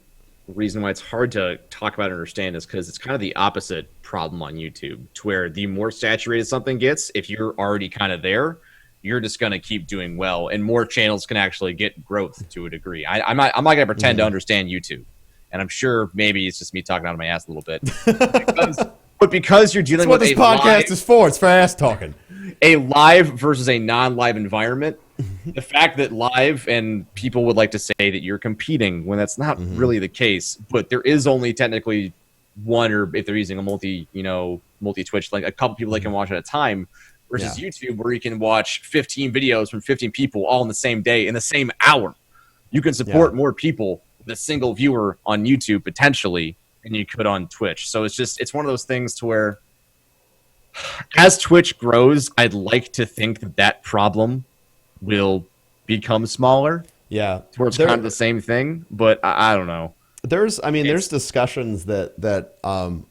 reason why it's hard to talk about and understand is because it's kind of the opposite problem on YouTube, to where the more saturated something gets, if you're already kind of there, you're just going to keep doing well, and more channels can actually get growth to a degree. I'm not going to pretend to understand YouTube, and I'm sure maybe it's just me talking out of my ass a little bit. But because you're dealing with what this podcast is for. It's for ass talking. A live versus a non-live environment, the fact that live, and people would like to say that you're competing when that's not really the case, but there is only technically one, or if they're using a multi-Twitch, like a couple people they can watch at a time, versus YouTube, where you can watch 15 videos from 15 people all in the same day in the same hour. You can support more people with a single viewer on YouTube potentially than you could on Twitch. So it's one of those things to where, as Twitch grows, I'd like to think that problem will become smaller. Yeah, where it's kind of the same thing, but I don't know. There's discussions that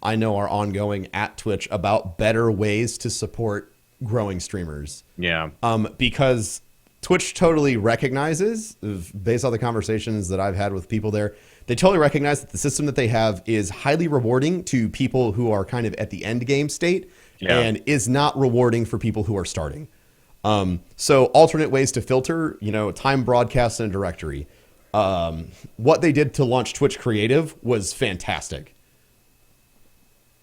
I know are ongoing at Twitch about better ways to support growing streamers. Yeah. Because Twitch totally recognizes, based on the conversations that I've had with people there, they totally recognize that the system that they have is highly rewarding to people who are kind of at the end game state, and is not rewarding for people who are starting. So alternate ways to filter, time broadcast and directory. What they did to launch Twitch Creative was fantastic.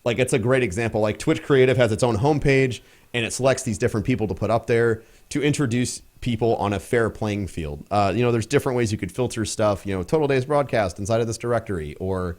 Like, it's a great example. Like, Twitch Creative has its own homepage, and it selects these different people to put up there to introduce people on a fair playing field. There's different ways you could filter stuff, total days broadcast inside of this directory, or,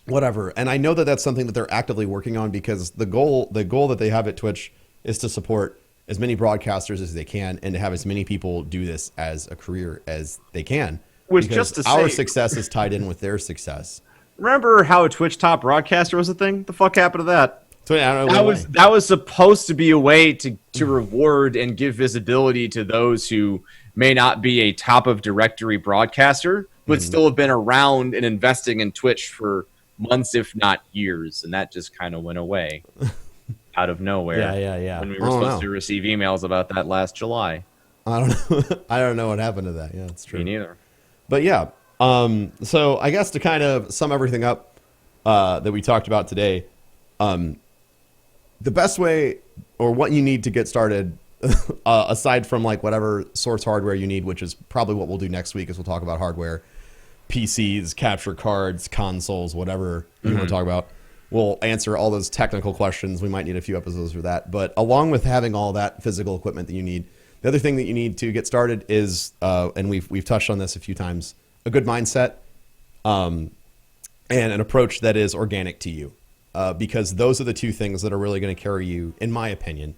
whatever. And I know that that's something that they're actively working on, because the goal that they have at Twitch is to support as many broadcasters as they can, and to have as many people do this as a career as they can. Which, just to our say, success is tied in with their success. Remember how a Twitch top broadcaster was a thing? The fuck happened to that? So, that was supposed to be a way to reward and give visibility to those who may not be a top of directory broadcaster, but still have been around and investing in Twitch for months, if not years, and that just kind of went away out of nowhere. Yeah. When we were supposed to receive emails about that last July. I don't know. I don't know what happened to that. Yeah, it's true. Me neither. But yeah, so I guess to kind of sum everything up that we talked about today, the best way, or what you need to get started, aside from like whatever source hardware you need, which is probably what we'll do next week, is we'll talk about hardware, PCs, capture cards, consoles, whatever you want to talk about. We'll answer all those technical questions. We might need a few episodes for that. But along with having all that physical equipment that you need, the other thing that you need to get started is, and we've touched on this a few times, a good mindset, and an approach that is organic to you, because those are the two things that are really going to carry you, in my opinion,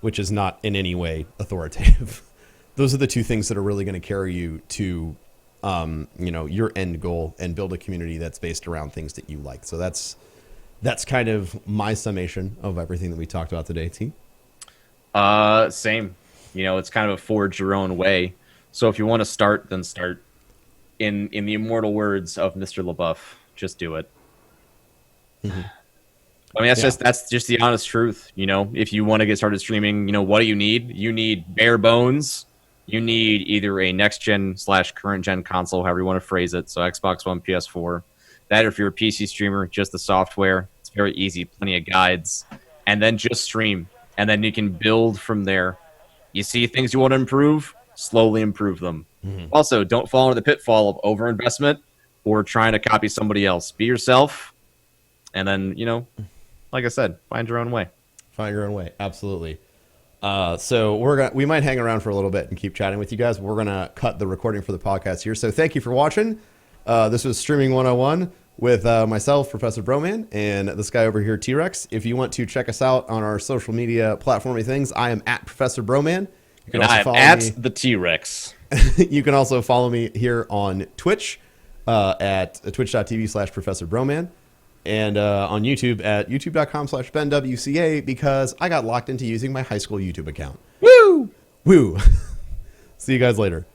which is not in any way authoritative. Those are the two things that are really going to carry you to, your end goal and build a community that's based around things that you like. So that's kind of my summation of everything that we talked about today, T. Same. It's kind of a forge your own way. So if you want to start, then start. In the immortal words of Mr. LaBeouf, just do it. Mm-hmm. I mean, that's just the honest truth. If you want to get started streaming, what do you need? You need bare bones. You need either a next gen / current gen console, however you want to phrase it. So Xbox One, PS4. That, or if you're a PC streamer, just the software. It's very easy, plenty of guides, and then just stream, and then you can build from there. You see things you want to improve, slowly improve them. Mm-hmm. Also, don't fall into the pitfall of overinvestment or trying to copy somebody else. Be yourself, and then, like I said, find your own way. Find your own way. Absolutely. So we might hang around for a little bit and keep chatting with you guys. We're going to cut the recording for the podcast here. So thank you for watching. This was Streaming 101 with myself, Professor Broman, and this guy over here, T-Rex. If you want to check us out on our social media platformy things, I am at Professor Broman. You can and also I am follow at me. the T-Rex. You can also follow me here on Twitch at twitch.tv/Professor Broman. And on YouTube at youtube.com/BenWCA, because I got locked into using my high school YouTube account. Woo! Woo! See you guys later.